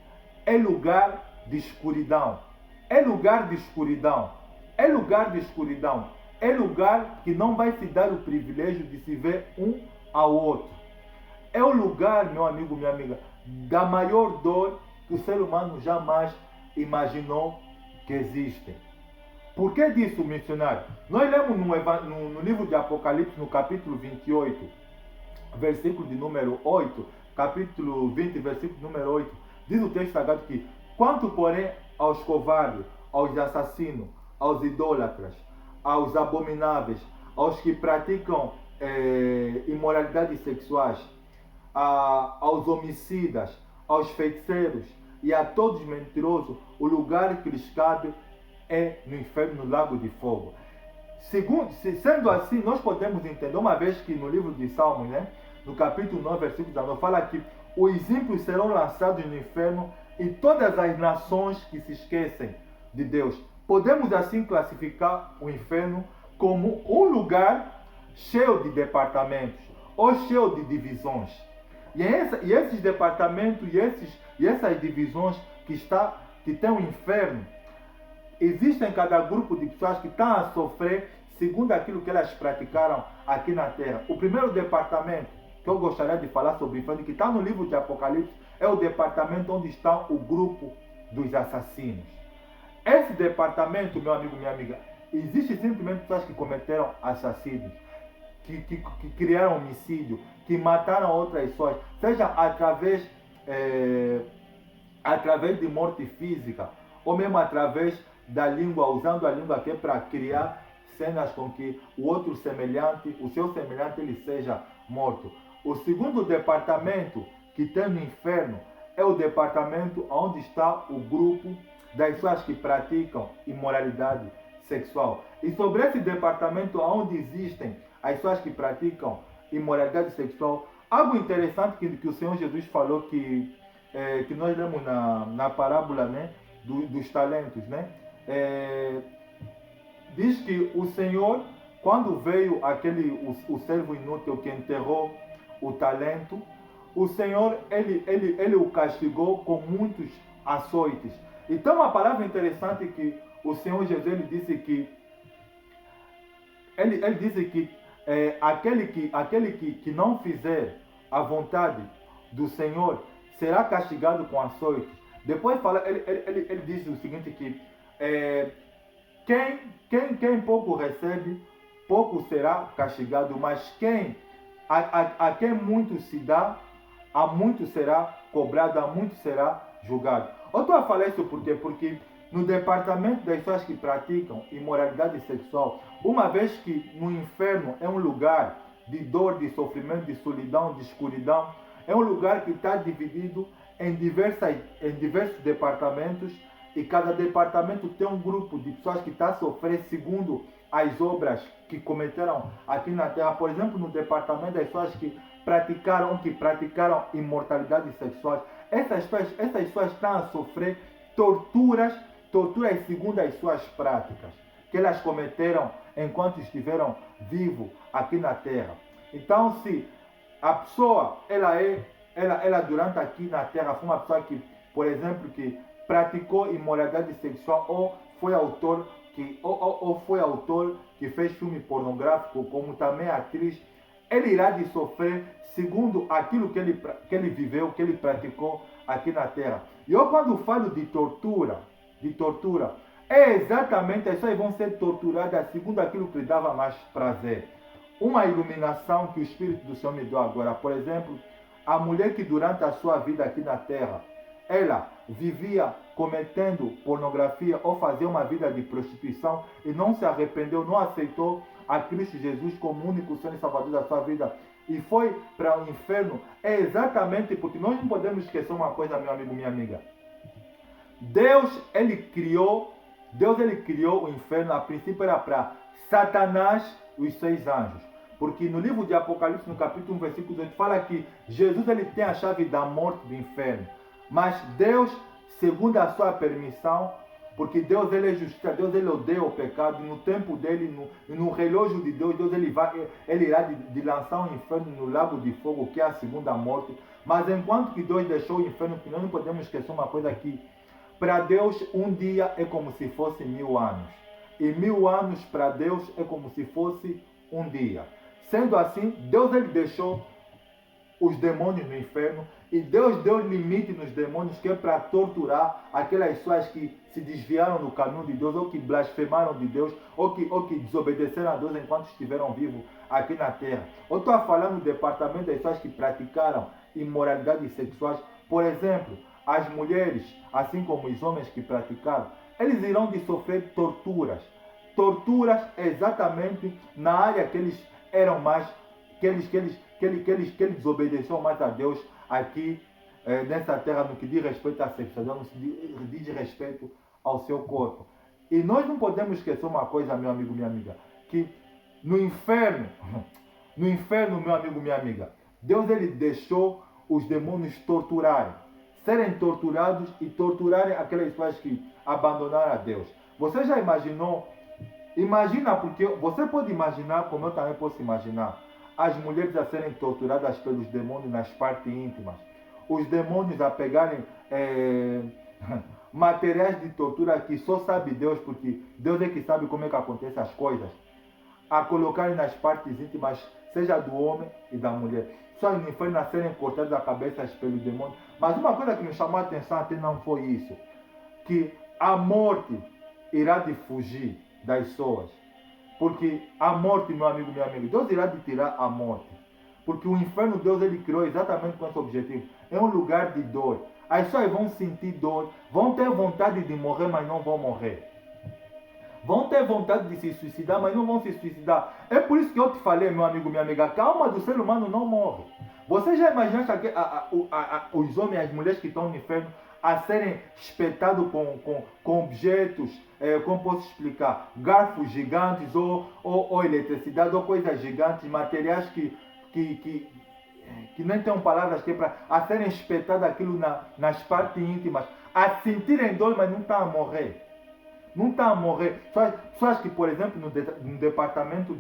é lugar de escuridão. É lugar de escuridão. É lugar de escuridão. É lugar que não vai se dar o privilégio de se ver um ao outro. É o lugar, meu amigo, minha amiga, da maior dor que o ser humano jamais imaginou que existe. Por que disso, missionário? Nós lemos no livro de Apocalipse, no capítulo 28, versículo de número 8, capítulo 20, versículo número 8, diz o texto sagrado que, quanto porém aos covardes, aos assassinos, aos idólatras, aos abomináveis, aos que praticam imoralidades sexuais, aos homicidas, aos feiticeiros e a todos os mentirosos, o lugar que lhes cabe é no inferno, no lago de fogo. Sendo assim, nós podemos entender, uma vez que no livro de Salmos, né, no capítulo 9, versículo 19, fala que os ímpios serão lançados no inferno e todas as nações que se esquecem de Deus. Podemos assim classificar o inferno como um lugar cheio de departamentos ou cheio de divisões. E esses departamentos e essas divisões que tem o inferno, existem cada grupo de pessoas que estão a sofrer segundo aquilo que elas praticaram aqui na Terra. O primeiro departamento que eu gostaria de falar sobre o inferno, que está no livro de Apocalipse, é o departamento onde está o grupo dos assassinos. Esse departamento, meu amigo, minha amiga, existe simplesmente pessoas que cometeram assassínios, que criaram homicídio, que mataram outras pessoas, seja através de morte física, ou mesmo através da língua, usando a língua aqui para criar cenas com que o outro semelhante, o seu semelhante, ele seja morto. O segundo departamento que tem no inferno é o departamento onde está o grupo das pessoas que praticam imoralidade sexual. E sobre esse departamento onde existem as pessoas que praticam imoralidade sexual, algo interessante que o Senhor Jesus falou que nós lemos na parábola, né, dos talentos, né? Diz que o Senhor, quando veio o servo inútil que enterrou o talento, o Senhor ele o castigou com muitos açoites. Então, uma palavra interessante que o Senhor Jesus ele disse que aquele que não fizer a vontade do Senhor será castigado com açoites. Depois ele disse o seguinte que quem pouco recebe, pouco será castigado, mas a quem muito se dá, a muito será cobrado, a muito será julgado. Eu estou a falar isso por quê? Porque no departamento das pessoas que praticam imoralidade sexual, uma vez que no inferno é um lugar de dor, de sofrimento, de solidão, de escuridão, é um lugar que está dividido em diversos departamentos, e cada departamento tem um grupo de pessoas que está a sofrer segundo as obras que cometeram aqui na Terra. Por exemplo, no departamento das pessoas que praticaram imortalidade sexual, essas pessoas estão a sofrer torturas segundo as suas práticas, que elas cometeram enquanto estiveram vivos aqui na Terra. Então, se a pessoa, ela durante aqui na Terra foi uma pessoa que, por exemplo, que praticou imoralidade sexual, ou foi autor que fez filme pornográfico, como também atriz, ele irá de sofrer segundo aquilo que ele viveu, que ele praticou aqui na Terra. E eu, quando falo de tortura, é exatamente, as pessoas vão ser torturadas segundo aquilo que lhe dava mais prazer. Uma iluminação que o Espírito do Senhor me deu agora, por exemplo, a mulher que durante a sua vida aqui na terra, ela vivia cometendo pornografia ou fazia uma vida de prostituição e não se arrependeu, não aceitou a Cristo Jesus como único Senhor e Salvador da sua vida e foi para o inferno, é exatamente porque nós não podemos esquecer uma coisa, meu amigo, minha amiga. Deus, ele criou o inferno, a princípio era para Satanás e os seus anjos. Porque no livro de Apocalipse, no capítulo 1, versículo 8, fala que Jesus ele tem a chave da morte do inferno. Mas Deus, segundo a sua permissão, porque Deus ele é justiça, Deus ele odeia o pecado, no tempo dele, no relógio de Deus, ele irá de lançar o inferno no lago de fogo, que é a segunda morte. Mas enquanto que Deus deixou o inferno, que nós não podemos esquecer uma coisa aqui, para Deus um dia é como se fosse 1000 anos. E 1000 anos para Deus é como se fosse um dia. Sendo assim, Deus ele deixou os demônios no inferno e Deus deu limite nos demônios que é para torturar aquelas pessoas que se desviaram do caminho de Deus ou que blasfemaram de Deus ou que desobedeceram a Deus enquanto estiveram vivos aqui na terra. Eu estou falando do departamento das pessoas que praticaram imoralidades sexuais. Por exemplo, as mulheres, assim como os homens que praticaram, eles irão de sofrer torturas. Torturas exatamente na área que eles eram mais, que eles desobedeceram mais a Deus aqui nessa terra no que diz respeito à sexualidade, no que diz respeito ao seu corpo. E nós não podemos esquecer uma coisa, meu amigo, minha amiga, que no inferno, meu amigo, minha amiga, Deus ele deixou os demônios torturarem, serem torturados e torturarem aquelas pessoas que abandonaram a Deus. Você já imaginou? Imagina, porque você pode imaginar, como eu também posso imaginar, as mulheres a serem torturadas pelos demônios nas partes íntimas, os demônios a pegarem materiais de tortura que só sabe Deus, porque Deus é que sabe como é que acontecem as coisas, a colocarem nas partes íntimas, seja do homem e da mulher. Só no inferno a serem cortadas a cabeça pelos demônios. Mas uma coisa que nos chamou a atenção até não foi isso, que a morte irá de fugir das pessoas. Porque a morte, meu amigo, minha amiga, Deus irá de tirar a morte. Porque o inferno Deus ele criou exatamente com esse objetivo. É um lugar de dor. As pessoas vão sentir dor, vão ter vontade de morrer, mas não vão morrer. Vão ter vontade de se suicidar, mas não vão se suicidar. É por isso que eu te falei, meu amigo, minha amiga, que a alma do ser humano não morre. Você já imaginou que os homens e as mulheres que estão no inferno a serem espetados com objetos, como posso explicar, garfos gigantes ou eletricidade ou coisas gigantes, materiais que nem tem palavras que para a serem espetados aquilo nas partes íntimas, a sentirem dor, mas não estão a morrer. Não estão a morrer. Pessoas que, por exemplo, no departamento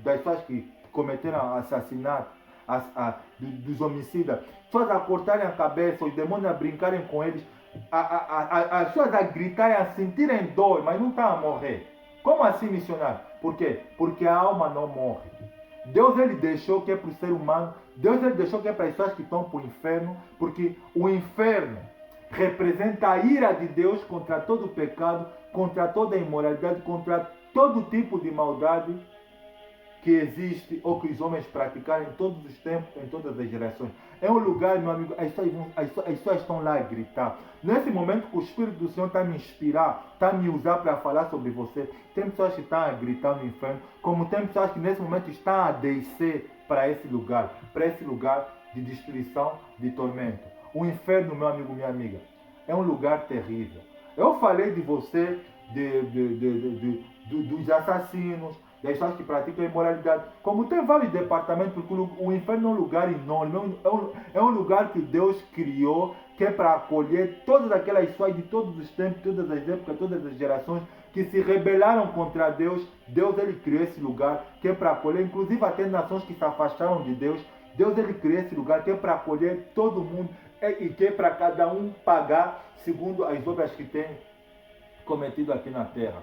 das pessoas que cometeram assassinato, dos homicidas, pessoas a cortarem a cabeça, os demônios a brincarem com eles, as pessoas a gritarem, a sentirem dor, mas não estão a morrer. Como assim, missionário? Por quê? Porque a alma não morre. Deus ele deixou que é para o ser humano, Deus ele deixou que é para as pessoas que estão para o inferno, porque o inferno representa a ira de Deus contra todo o pecado, contra toda a imoralidade, contra todo tipo de maldade que existe ou que os homens praticaram em todos os tempos, em todas as gerações. É um lugar, meu amigo, as pessoas estão lá a gritar. Nesse momento que o Espírito do Senhor está a me inspirar, está a me usar para falar sobre você, tem pessoas que estão a gritar no inferno, como tem pessoas que nesse momento estão a descer para esse lugar de destruição, de tormento. O inferno, meu amigo, minha amiga, é um lugar terrível. Eu falei de você, dos assassinos, das pessoas que praticam imoralidade. Como tem vários departamentos, porque o inferno é um lugar enorme, é um lugar que Deus criou, que é para acolher todas aquelas pessoas de todos os tempos, todas as épocas, todas as gerações, que se rebelaram contra Deus. Deus ele criou esse lugar, que é para acolher, inclusive até nações que se afastaram de Deus. Deus ele criou esse lugar, que é para acolher todo mundo, e que é para cada um pagar segundo as obras que tem cometido aqui na terra.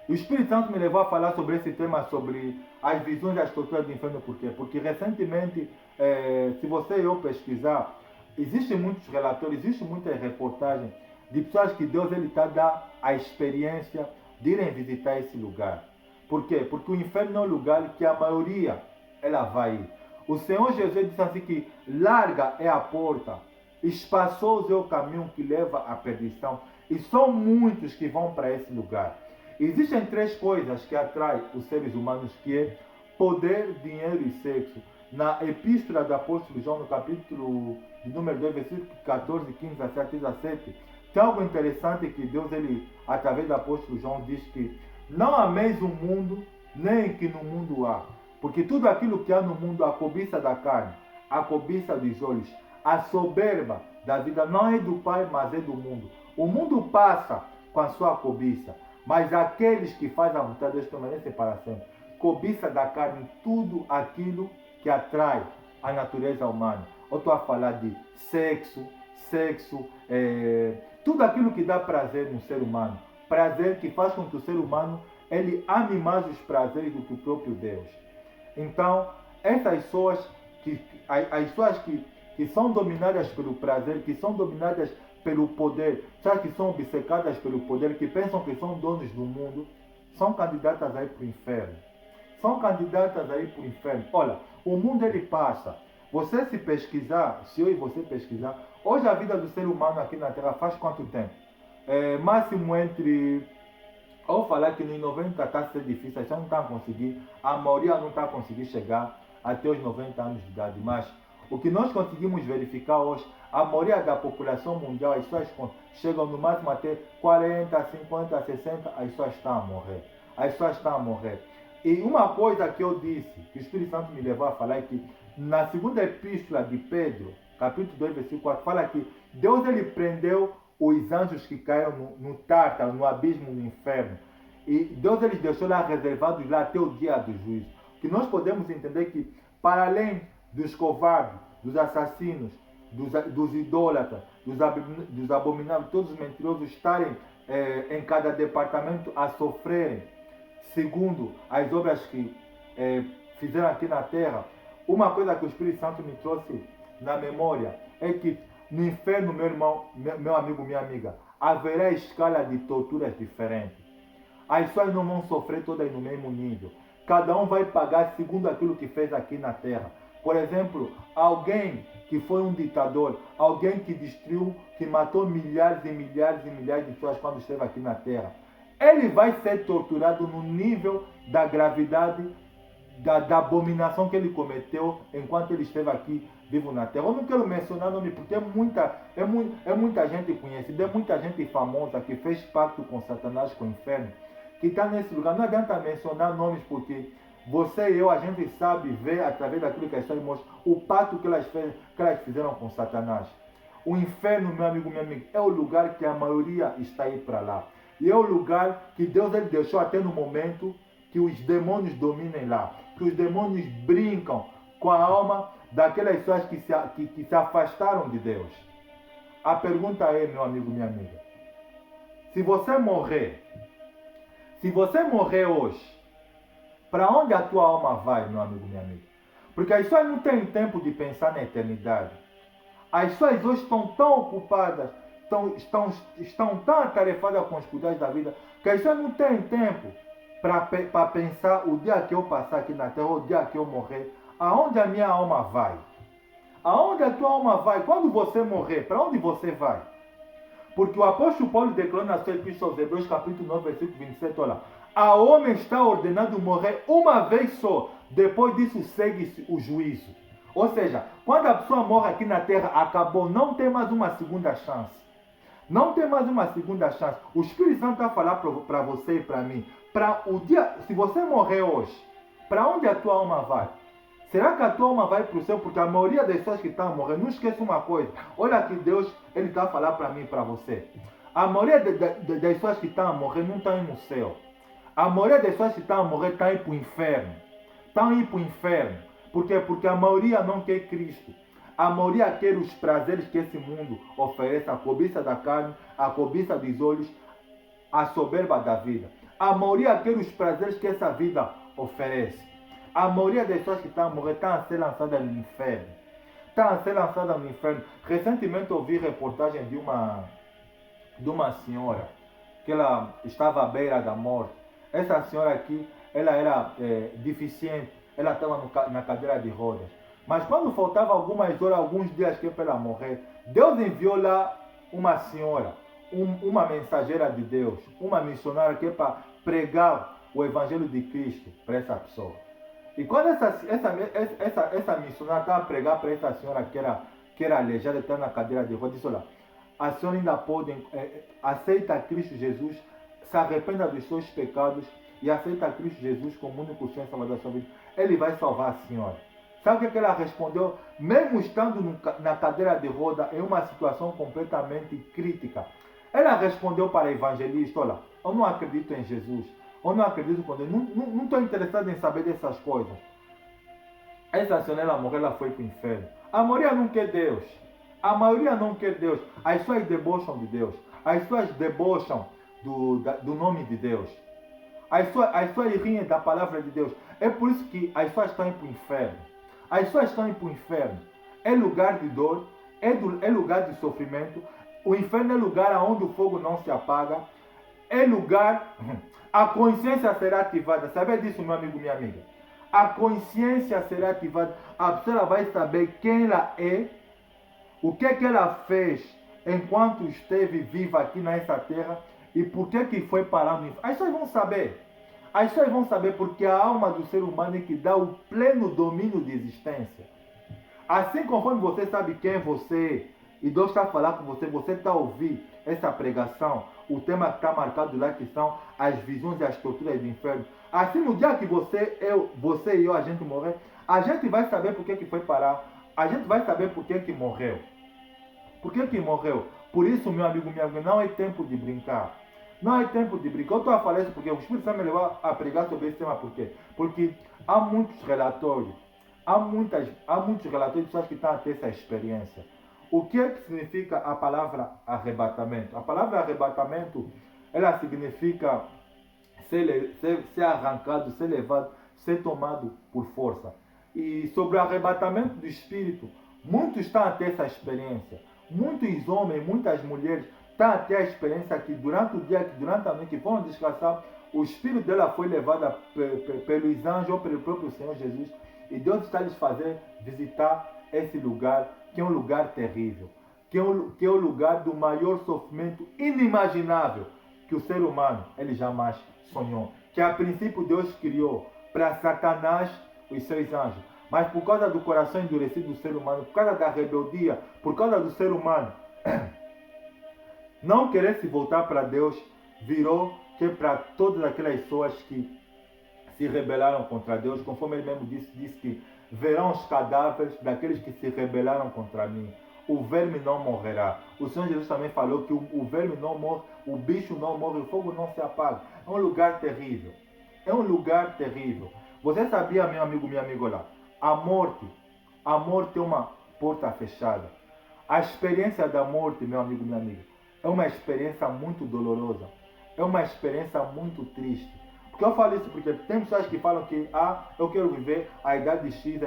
O Espírito Santo me levou a falar sobre esse tema, sobre as visões das torturas do inferno. Por quê? Porque recentemente, se você e eu pesquisar, existem muitos relatórios, existe muita reportagem de pessoas que Deus ele está a dar a experiência de irem visitar esse lugar. Por quê? Porque o inferno é um lugar que a maioria ela vai ir. O Senhor Jesus disse assim que larga é a porta, espaçoso é o caminho que leva à perdição, e são muitos que vão para esse lugar. Existem três coisas que atraem os seres humanos, que é poder, dinheiro e sexo. Na epístola do apóstolo João, no capítulo de número 2, versículo 14, 15 a 17, tem algo interessante que Deus, ele, através do apóstolo João, diz que não ameis o mundo, nem que no mundo há. Porque tudo aquilo que há no mundo, a cobiça da carne, a cobiça dos olhos, a soberba da vida, não é do Pai, mas é do mundo. O mundo passa com a sua cobiça, mas aqueles que fazem a vontade de Deus permanecem para sempre. Cobiça da carne, tudo aquilo que atrai a natureza humana. Eu estou a falar de sexo, tudo aquilo que dá prazer no ser humano. Prazer que faz com que o ser humano ele ame mais os prazeres do que o próprio Deus. Então, essas pessoas as pessoas que são dominadas pelo prazer, que são dominadas pelo poder, sabe, que são obcecadas pelo poder, que pensam que são donos do mundo, são candidatas a ir para o inferno. São candidatas a ir para o inferno. Olha, o mundo ele passa. Você se pesquisar, se eu e você pesquisar, hoje a vida do ser humano aqui na Terra faz quanto tempo? Máximo entre... Ao falar que nos 90 está a ser difícil, já não está a conseguir, a maioria não está a conseguir chegar até os 90 anos de idade, mas o que nós conseguimos verificar hoje, a maioria da população mundial, as pessoas chegam no máximo até 40, 50, 60, as pessoas estão a morrer. As pessoas estão a morrer. E uma coisa que eu disse, que o Espírito Santo me levou a falar, é que na segunda epístola de Pedro, capítulo 2, versículo 4, fala que Deus ele prendeu os anjos que caíram no Tártaro, no abismo, no inferno. E Deus eles deixou lá reservados lá até o dia do juízo. Que nós podemos entender que, para além dos covardes, dos assassinos, dos idólatras, dos abomináveis, todos os mentirosos estarem em cada departamento a sofrerem, segundo as obras que fizeram aqui na terra, uma coisa que o Espírito Santo me trouxe na memória é que no inferno, meu irmão, meu amigo, minha amiga, haverá escala de torturas diferentes. As pessoas não vão sofrer todas no mesmo nível. Cada um vai pagar segundo aquilo que fez aqui na terra. Por exemplo, alguém que foi um ditador, alguém que destruiu, que matou milhares e milhares e milhares de pessoas quando esteve aqui na terra, ele vai ser torturado no nível da gravidade, da abominação que ele cometeu enquanto ele esteve aqui vivo na terra. Eu não quero mencionar nome porque é muita gente conhecida, é muita gente famosa que fez pacto com Satanás, com o inferno, que está nesse lugar. Não adianta mencionar nomes porque você e eu, a gente sabe ver através daquilo que a história mostra o pacto que elas fizeram com Satanás. O inferno, meu amigo, minha amiga, é o lugar que a maioria está aí para lá. E é o lugar que Deus ele deixou até no momento que os demônios dominem lá. Que os demônios brincam com a alma daquelas pessoas que se afastaram de Deus. A pergunta é, meu amigo, minha amiga, se você morrer hoje, para onde a tua alma vai, meu amigo, minha amiga? Porque as pessoas não têm tempo de pensar na eternidade. As pessoas hoje estão tão ocupadas, estão tão atarefadas com os cuidados da vida, que as pessoas não têm tempo para pensar o dia que eu passar aqui na terra, o dia que eu morrer, aonde a minha alma vai? Aonde a tua alma vai? Quando você morrer, para onde você vai? Porque o apóstolo Paulo declarou na sua epístola aos Hebreus, capítulo 9, versículo 27, olha, a homem está ordenado morrer uma vez só, depois disso segue o juízo. Ou seja, quando a pessoa morre aqui na terra, acabou, não tem mais uma segunda chance. Não tem mais uma segunda chance. O Espírito Santo vai falar para você e para mim, para o dia, se você morrer hoje, para onde a tua alma vai? Será que a tua alma vai para o céu? Porque a maioria das pessoas que estão a morrer, não esqueça uma coisa. Olha que Deus, ele está a falar para mim e para você. A maioria das pessoas que estão a morrer não estão indo no céu. A maioria das pessoas que estão a morrer estão indo para o inferno. Estão indo para o inferno. Por quê? Porque a maioria não quer Cristo. A maioria quer os prazeres que esse mundo oferece. A cobiça da carne, a cobiça dos olhos, a soberba da vida. A maioria quer os prazeres que essa vida oferece. A maioria das pessoas que estão a morrer estão a ser lançadas no inferno. Estão a ser lançadas no inferno. Recentemente ouvi reportagem de uma senhora que ela estava à beira da morte. Essa senhora aqui, ela era deficiente. Ela estava na cadeira de rodas. Mas quando faltava algumas horas, alguns dias que para ela morrer, Deus enviou lá uma senhora, uma mensageira de Deus, uma missionária que é para pregar o Evangelho de Cristo para essa pessoa. E quando essa missionária estava a pregar para essa senhora que era aleijada, está na cadeira de rodas, disse: olha, a senhora ainda pode, aceita Cristo Jesus, se arrependa dos seus pecados e aceita Cristo Jesus como único Senhor e Salvador da sua vida. Ele vai salvar a senhora. Sabe o que ela respondeu? Mesmo estando na cadeira de roda, em uma situação completamente crítica, ela respondeu para o evangelista: olha, eu não acredito em Jesus, eu não acredito em Deus, não estou interessado em saber dessas coisas. Essa senhora, ela morreu, ela foi para o inferno. A maioria não quer Deus. A maioria não quer Deus. As pessoas debocham de Deus. As pessoas debocham do nome de Deus. As pessoas riem da palavra de Deus. É por isso que as pessoas estão indo para o inferno. As pessoas estão indo para o inferno. É lugar de dor, é lugar de sofrimento. O inferno é lugar onde o fogo não se apaga. É lugar... A consciência será ativada. Sabe disso, meu amigo, minha amiga? A consciência será ativada. A pessoa vai saber quem ela é, o que ela fez enquanto esteve viva aqui nessa terra e por que foi parar no inferno. As pessoas vão saber. As pessoas vão saber porque a alma do ser humano é que dá o pleno domínio de existência. Assim conforme você sabe quem é você e Deus está a falar com você, você está a ouvir essa pregação, o tema que está marcado lá que são as visões e as torturas do inferno. Assim, no dia que você e eu, a gente morrer, a gente vai saber por que foi parar. A gente vai saber por que morreu. Por que morreu? Por isso, meu amigo, minha amiga, não é tempo de brincar. Não é tempo de brincar. Eu estou a falar isso porque o Espírito Santo me levou a pregar sobre esse tema. Por quê? Porque há muitos relatórios. Há muitos relatórios de pessoas que estão a ter essa experiência. O que é que significa a palavra arrebatamento? A palavra arrebatamento, ela significa ser arrancado, ser levado, ser tomado por força. E sobre o arrebatamento do Espírito, muitos estão a ter essa experiência. Muitos homens, muitas mulheres estão a ter a experiência que durante o dia, que durante a noite, que foram descansar, o Espírito dela foi levado pelos anjos ou pelo próprio Senhor Jesus. E Deus está lhes fazendo visitar esse lugar, que é um lugar terrível, que é o lugar do maior sofrimento inimaginável que o ser humano ele jamais sonhou. Que a princípio Deus criou para Satanás os seus anjos. Mas por causa do coração endurecido do ser humano, por causa da rebeldia, por causa do ser humano não querer se voltar para Deus, virou que para todas aquelas pessoas que se rebelaram contra Deus, conforme ele mesmo disse que verão os cadáveres daqueles que se rebelaram contra mim. O verme não morrerá. O Senhor Jesus também falou que o verme não morre, o bicho não morre, o fogo não se apaga. É um lugar terrível. É um lugar terrível. Você sabia, meu amigo, minha amiga, lá, a morte é uma porta fechada. A experiência da morte, meu amigo, minha amiga, é uma experiência muito dolorosa. É uma experiência muito triste. Porque eu falo isso porque tem pessoas que falam que eu quero viver a idade X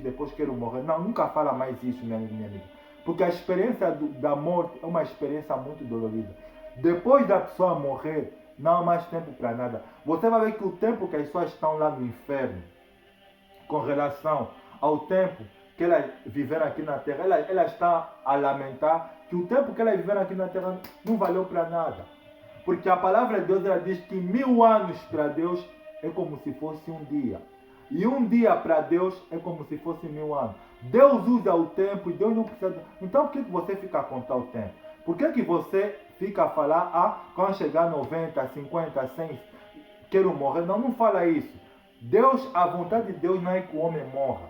depois quero morrer. Não, nunca fala mais isso, meu amigo, minha amiga. Porque a experiência da morte é uma experiência muito dolorida. Depois da pessoa morrer, não há mais tempo para nada. Você vai ver que o tempo que as pessoas estão lá no inferno, com relação ao tempo que elas viveram aqui na terra, elas estão a lamentar que o tempo que elas viveram aqui na terra não valeu para nada. Porque a palavra de Deus ela diz que 1000 anos para Deus é como se fosse um dia. E um dia para Deus é como se fosse 1000 anos. Deus usa o tempo e Deus não precisa... Então por que você fica a contar o tempo? Por que você fica a falar, quando chegar 90, 50, 100, quero morrer? Não, não fala isso. Deus, a vontade de Deus não é que o homem morra.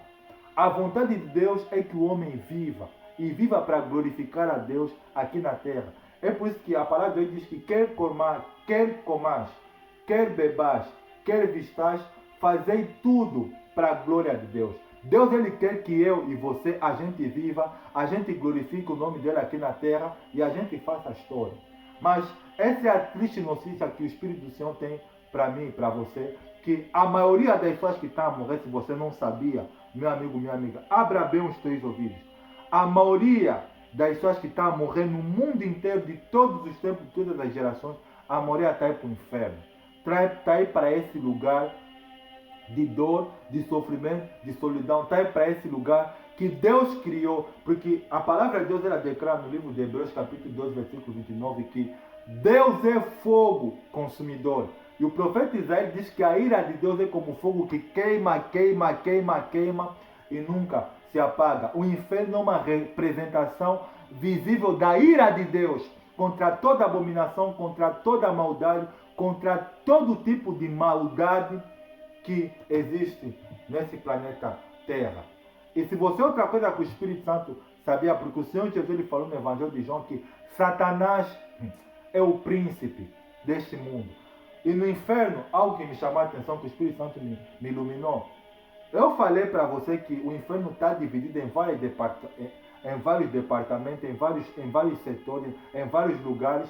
A vontade de Deus é que o homem viva. E viva para glorificar a Deus aqui na terra. É por isso que a palavra de Deus diz que quer comais, quer bebais, quer vistais, fazei tudo para a glória de Deus. Deus ele quer que eu e você, a gente viva, a gente glorifique o nome dele aqui na terra e a gente faça a história. Mas essa é a triste notícia que o Espírito do Senhor tem para mim e para você, que a maioria das pessoas que estão a morrer, se você não sabia, meu amigo, minha amiga, abra bem os teus ouvidos. A maioria das pessoas que estão a morrer no mundo inteiro, de todos os tempos, de todas as gerações, a maioria está aí para o inferno. Está aí para esse lugar de dor, de sofrimento, de solidão. Está para esse lugar que Deus criou, porque a palavra de Deus ela declara no livro de Hebreus, capítulo 12, versículo 29, que Deus é fogo consumidor. E o profeta Isaías diz que a ira de Deus é como fogo que queima, queima, queima, queima e nunca se apaga. O inferno é uma representação visível da ira de Deus contra toda abominação, contra toda maldade, contra todo tipo de maldade que existe nesse planeta Terra. E se você outra coisa que o Espírito Santo sabia, porque o Senhor Jesus ele falou no Evangelho de João que Satanás é o príncipe deste mundo. E no inferno, algo que me chamou a atenção, que o Espírito Santo me iluminou. Eu falei para você que o inferno está dividido em vários departamentos, em vários setores, em vários lugares,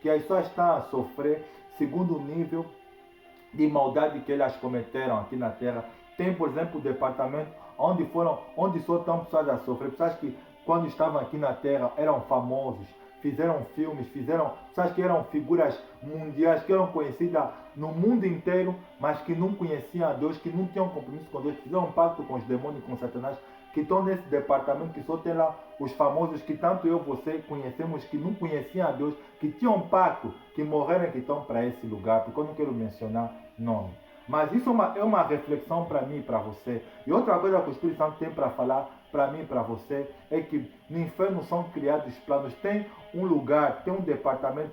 que as pessoas estão a sofrer segundo o nível de maldade que elas cometeram aqui na Terra. Tem, por exemplo, o departamento onde só estão pessoas a sofrer, pessoas que quando estavam aqui na Terra eram famosos, fizeram filmes, pessoas que eram figuras mundiais, que eram conhecidas no mundo inteiro, mas que não conheciam a Deus, que não tinham compromisso com Deus, fizeram um pacto com os demônios, com Satanás, que estão nesse departamento, que só tem lá os famosos, que tanto eu e você conhecemos, que não conheciam a Deus, que tinham um pacto, que morreram e que estão para esse lugar, porque eu não quero mencionar nome. Mas isso é uma reflexão para mim e para você. E outra coisa que o Espírito Santo tem para falar para mim e para você é que no inferno são criados planos. Tem um lugar, tem um departamento,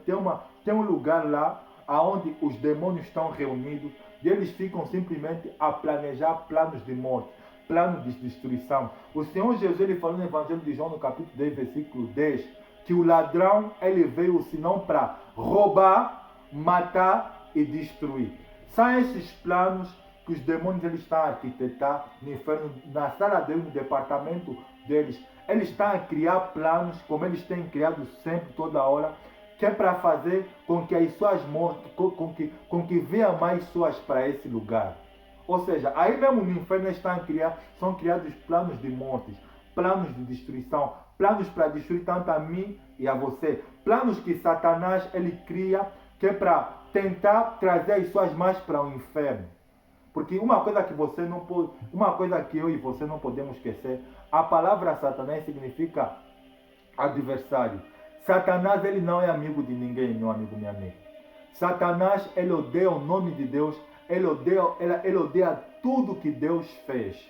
tem um lugar lá onde os demônios estão reunidos e eles ficam simplesmente a planejar planos de morte, planos de destruição. O Senhor Jesus ele falou no Evangelho de João, no capítulo 10, versículo 10, que o ladrão ele veio senão para roubar, matar e destruir. São esses planos que os demônios eles estão a arquitetar no inferno, na sala deles, no departamento deles. Eles estão a criar planos, como eles têm criado sempre, toda hora, que é para fazer com que as pessoas morram, com que venham mais pessoas para esse lugar. Ou seja, aí mesmo no inferno eles estão a criar, são criados planos de mortes, planos de destruição, planos para destruir tanto a mim e a você. Planos que Satanás ele cria, que é para tentar trazer as pessoas mais para o inferno. Porque uma coisa que você não pode, uma coisa que eu e você não podemos esquecer, a palavra Satanás significa adversário. Satanás ele não é amigo de ninguém, meu amigo, minha amiga. Satanás ele odeia o nome de Deus, ele odeia tudo que Deus fez.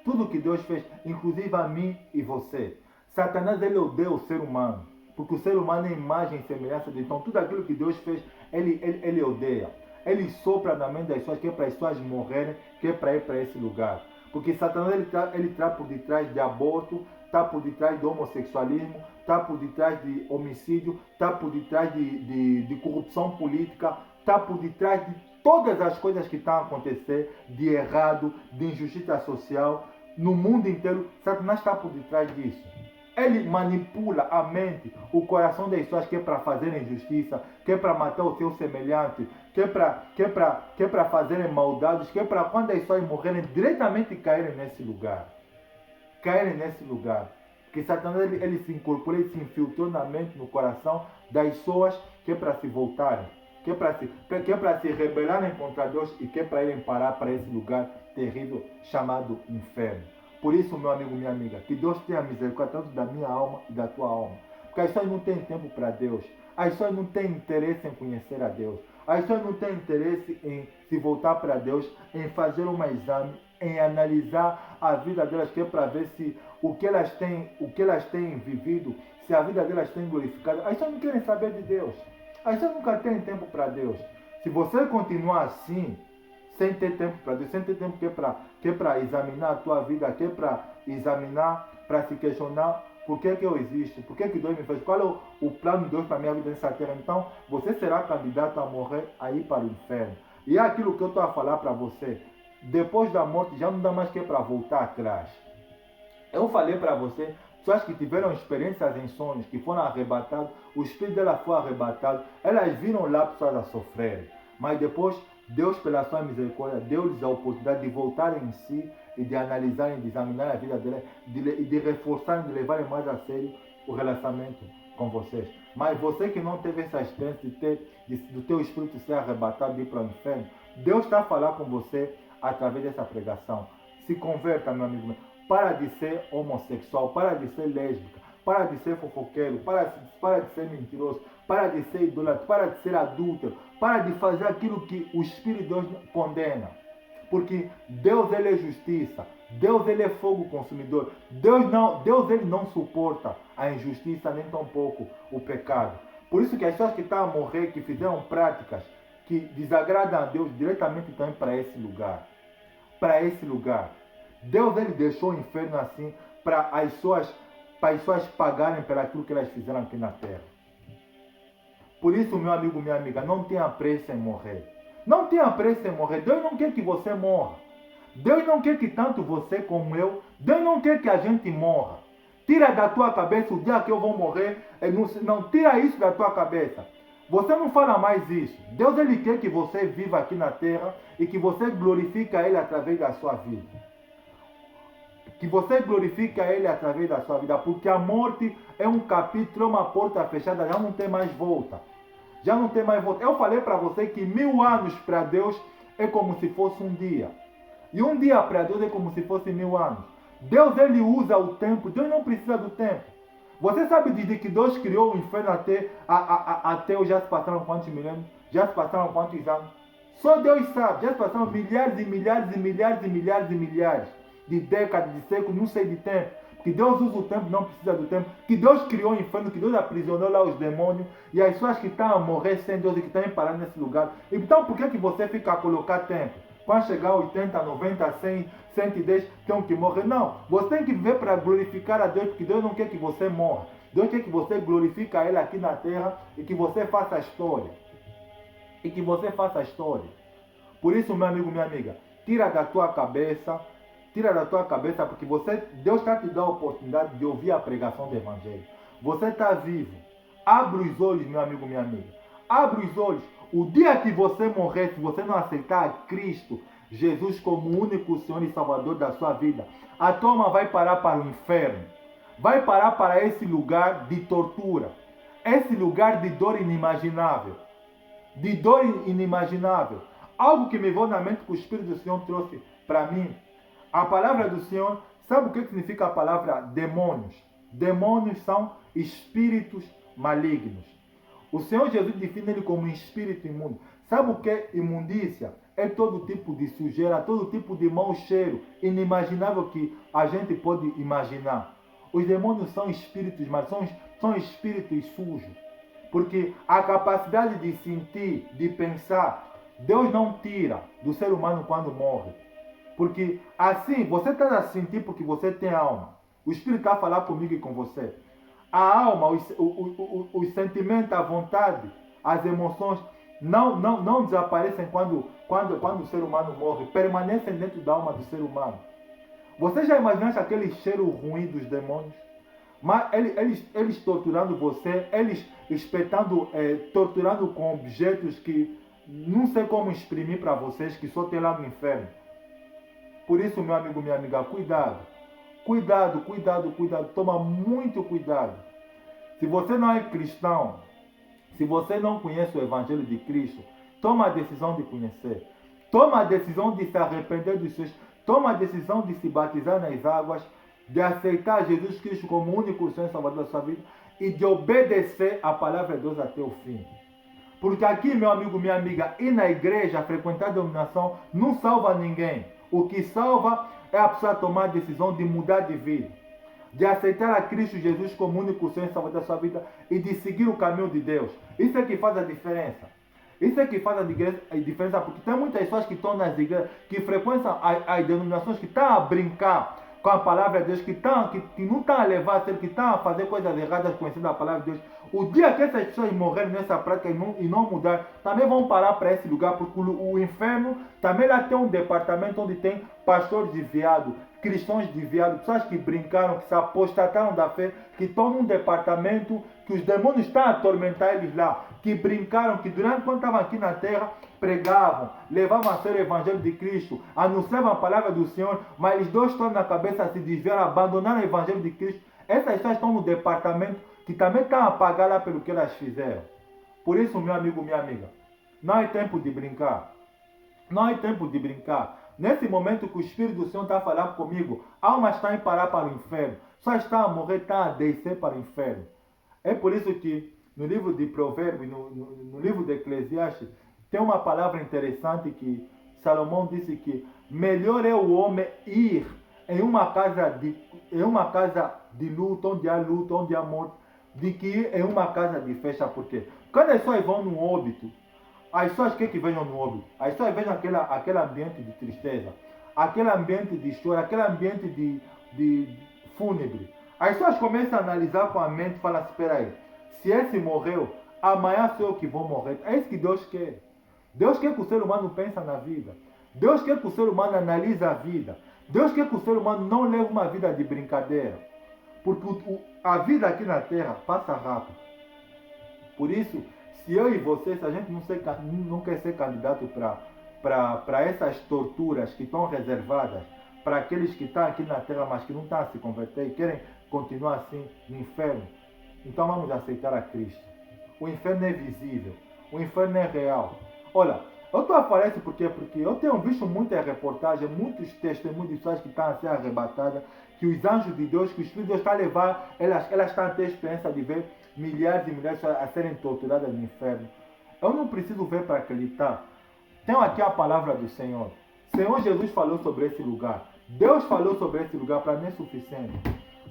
Tudo que Deus fez, inclusive a mim e você. Satanás ele odeia o ser humano, porque o ser humano é imagem e semelhança de Deus. Então tudo aquilo que Deus fez, ele odeia. Ele sopra na mente das pessoas, que é para as pessoas morrerem, que é para ir para esse lugar. Porque Satanás ele está por detrás de aborto, está por detrás de homossexualismo, está por detrás de homicídio, está por detrás de corrupção política, está por detrás de todas as coisas que estão a acontecer, de errado, de injustiça social, no mundo inteiro. Satanás está por detrás disso. Ele manipula a mente, o coração das pessoas, que é para fazerem injustiça, que é para matar o seu semelhante, que é para fazerem maldades, que é para quando as pessoas morrerem diretamente caírem nesse lugar. Caírem nesse lugar. Porque Satanás ele se incorporou, ele se infiltrou na mente, no coração das pessoas, que é para se voltarem, que é para se rebelarem contra Deus e que é para irem parar para esse lugar terrível chamado inferno. Por isso, meu amigo, minha amiga, que Deus tenha misericórdia tanto da minha alma e da tua alma. Porque as pessoas não têm tempo para Deus. As pessoas não têm interesse em conhecer a Deus. As pessoas não têm interesse em se voltar para Deus, em fazer um exame, em analisar a vida delas, que é para ver se o que elas têm vivido, se a vida delas tem glorificado. As pessoas não querem saber de Deus. As pessoas nunca têm tempo para Deus. Se você continuar assim, sem ter tempo para Deus, sem ter tempo que é para examinar a tua vida, que é para examinar, para se questionar por que eu existo, por que Deus me fez, qual é o plano de Deus para a minha vida nessa terra, então você será candidato a morrer aí para o inferno. E é aquilo que eu estou a falar para você, depois da morte já não dá mais que é para voltar atrás. Eu falei para você, pessoas que tiveram experiências em sonhos, que foram arrebatadas, o espírito dela foi arrebatado, elas viram lá pessoas a sofrerem, mas depois Deus, pela sua misericórdia, deu-lhes a oportunidade de voltarem em si e de analisarem, de examinar a vida delas e de reforçarem, de levarem mais a sério o relacionamento com vocês. Mas você que não teve essa experiência do teu espírito ser arrebatado de ir para o inferno, Deus está a falar com você através dessa pregação. Se converta, meu amigo. Para de ser homossexual, para de ser lésbica, para de ser fofoqueiro, para de ser mentiroso, para de ser idólatra, para de ser adúltero, para de fazer aquilo que o Espírito de Deus condena. Porque Deus, ele é justiça. Deus, ele é fogo consumidor. Deus ele não suporta a injustiça, nem tampouco o pecado. Por isso que as pessoas que estão a morrer, que fizeram práticas que desagradam a Deus, diretamente estão para esse lugar. Para esse lugar. Deus, ele deixou o inferno assim para as pessoas pagarem por aquilo que elas fizeram aqui na terra. Por isso, meu amigo, minha amiga, não tenha pressa em morrer. Não tenha pressa em morrer. Deus não quer que você morra. Deus não quer que tanto você como eu, Deus não quer que a gente morra. Tira da tua cabeça o dia que eu vou morrer. Não tira isso da tua cabeça. Você não fala mais isso. Deus, ele quer que você viva aqui na terra e que você glorifique Ele através da sua vida. Que você glorifique Ele através da sua vida. Porque a morte é um capítulo, uma porta fechada, já não tem mais volta. Já não tem mais volta. Eu falei para você que 1000 anos para Deus é como se fosse um dia. E um dia para Deus é como se fosse 1000 anos. Deus, ele usa o tempo. Deus não precisa do tempo. Você sabe desde que Deus criou o inferno até hoje já se passaram quantos milênios? Já se passaram quantos anos? Só Deus sabe. Já se passaram milhares e milhares e milhares e milhares e milhares de décadas, de séculos, não sei de tempo. Que Deus usa o tempo, não precisa do tempo. Que Deus criou o inferno, que Deus aprisionou lá os demônios. E as pessoas que estão a morrer sem Deus e que estão parando nesse lugar. Então por que você fica a colocar tempo? Quando chegar a 80, 90, 100, 110, tem que morrer. Não, você tem que viver para glorificar a Deus, porque Deus não quer que você morra. Deus quer que você glorifique Ele aqui na terra e que você faça a história. E que você faça a história. Por isso, meu amigo, minha amiga, tira da tua cabeça, porque Deus está te dando a oportunidade de ouvir a pregação do Evangelho. Você está vivo. Abre os olhos, meu amigo, minha amiga. Abre os olhos. O dia que você morrer, se você não aceitar a Cristo, Jesus como o único Senhor e Salvador da sua vida, a tua alma vai parar para o inferno. Vai parar para esse lugar de tortura. Esse lugar de dor inimaginável. De dor inimaginável. Algo que me veio na mente que o Espírito do Senhor trouxe para mim. A palavra do Senhor, sabe o que significa a palavra demônios? Demônios são espíritos malignos. O Senhor Jesus define ele como um espírito imundo. Sabe o que é imundícia? É todo tipo de sujeira, todo tipo de mau cheiro, inimaginável que a gente pode imaginar. Os demônios são espíritos malignos, são espíritos sujos. Porque a capacidade de sentir, de pensar, Deus não tira do ser humano quando morre. Porque assim, você está a sentir porque você tem alma. O Espírito está a falar comigo e com você. A alma, os sentimentos, a vontade, as emoções não desaparecem quando o ser humano morre. Permanecem dentro da alma do ser humano. Você já imaginou aquele cheiro ruim dos demônios? Mas eles torturando você, eles espetando, torturando com objetos que não sei como exprimir para vocês, que só tem lá no inferno. Por isso, meu amigo, minha amiga, cuidado. Cuidado, cuidado, cuidado. Toma muito cuidado. Se você não é cristão, se você não conhece o Evangelho de Cristo, toma a decisão de conhecer. Toma a decisão de se arrepender dos seus. Toma a decisão de se batizar nas águas, de aceitar Jesus Cristo como único Senhor e Salvador da sua vida e de obedecer a palavra de Deus até o fim. Porque aqui, meu amigo, minha amiga, ir na igreja, frequentar a denominação, não salva ninguém. O que salva é a pessoa tomar a decisão de mudar de vida, de aceitar a Cristo Jesus como único Senhor e Salvador da sua vida e de seguir o caminho de Deus. Isso é que faz a diferença. Isso é que faz a diferença, porque tem muitas pessoas que estão nas igrejas, que frequentam as denominações, que estão a brincar com a palavra de Deus, que não estão a levar a sério, que estão a fazer coisas erradas conhecendo a palavra de Deus. O dia que essas pessoas morrerem nessa prática e não mudar, também vão parar para esse lugar, porque o inferno também lá tem um departamento onde tem pastores desviados, cristãos desviados, pessoas que brincaram, que se apostataram da fé, que estão num departamento que os demônios estão a atormentar eles lá, que brincaram, que quando estavam aqui na terra, pregavam, levavam a sério o Evangelho de Cristo, anunciavam a palavra do Senhor, mas eles dois estão na cabeça, se desviaram, abandonaram o Evangelho de Cristo. Essas pessoas estão no departamento que também estão a pagar lá pelo que elas fizeram. Por isso, meu amigo, minha amiga, não é tempo de brincar. Não é tempo de brincar. Nesse momento que o Espírito do Senhor está falando comigo, almas estão a parar para o inferno. Só está a morrer, está a descer para o inferno. É por isso que no livro de Provérbios, no livro de Eclesiastes, tem uma palavra interessante que Salomão disse que melhor é o homem ir em uma casa de luta, onde há luta, onde há morte, de que ir em uma casa de festa. Por quê? Quando as pessoas vão no óbito, as pessoas que vejam no óbito? As pessoas vejam aquele ambiente de tristeza, aquele ambiente de choro, aquele ambiente de fúnebre. As pessoas começam a analisar com a mente e falam assim, espera aí, se esse morreu, amanhã sou eu que vou morrer. É isso que Deus quer. Deus quer que o ser humano pense na vida. Deus quer que o ser humano analise a vida. Deus quer que o ser humano não leve uma vida de brincadeira. Porque a vida aqui na Terra passa rápido. Por isso, se eu e você, se a gente não quer ser candidato para essas torturas que estão reservadas para aqueles que estão aqui na Terra, mas que não estão a se converter e querem continuar assim no inferno, então vamos aceitar a Cristo. O inferno é visível. O inferno é real. Olha, eu estou a falar isso porque eu tenho visto muitas reportagens, muitos testemunhos de pessoas que estão a ser arrebatadas, que os anjos de Deus, que o Espírito de Deus está a levar, elas estão a ter a experiência de ver milhares e milhares de pessoas a serem torturadas no inferno. Eu não preciso ver para acreditar. Tenho aqui a palavra do Senhor. Senhor Jesus falou sobre esse lugar. Deus falou sobre esse lugar, para mim é suficiente.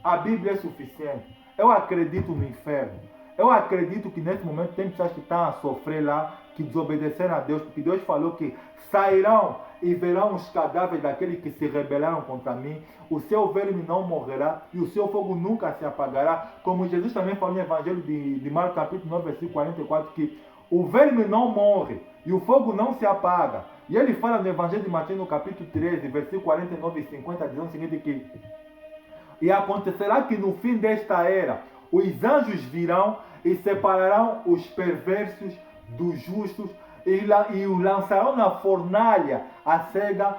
A Bíblia é suficiente. Eu acredito no inferno. Eu acredito que nesse momento tem pessoas que estão a sofrer lá, que desobedeceram a Deus, porque Deus falou que sairão e verão os cadáveres daqueles que se rebelaram contra mim. O seu verme não morrerá e o seu fogo nunca se apagará. Como Jesus também falou no Evangelho de Marcos, capítulo 9, versículo 44, que o verme não morre e o fogo não se apaga. E ele fala no Evangelho de Mateus, no capítulo 13, versículo 49 e 50, dizendo o seguinte que e acontecerá que no fim desta era os anjos virão e separarão os perversos dos justos e o lançarão na fornalha acesa,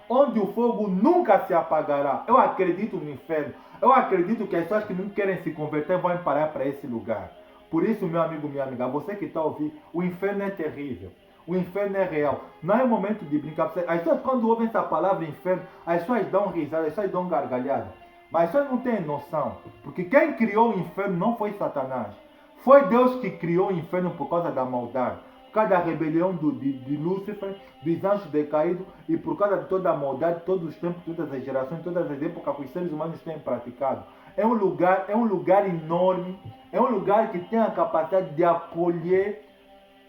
onde o fogo nunca se apagará. Eu acredito no inferno. Eu acredito que as pessoas que não querem se converter vão parar para esse lugar. Por isso, meu amigo, minha amiga, você que está ouvindo, o inferno é terrível. O inferno é real. Não é momento de brincar. As pessoas, quando ouvem essa palavra inferno, as pessoas dão risada, as pessoas dão gargalhada. Mas as pessoas não têm noção. Porque quem criou o inferno não foi Satanás. Foi Deus que criou o inferno por causa da maldade. Por causa da rebelião de Lúcifer, dos anjos decaídos e por causa de toda a maldade, todos os tempos, todas as gerações, todas as épocas que os seres humanos têm praticado. É um lugar enorme. É um lugar que tem a capacidade de acolher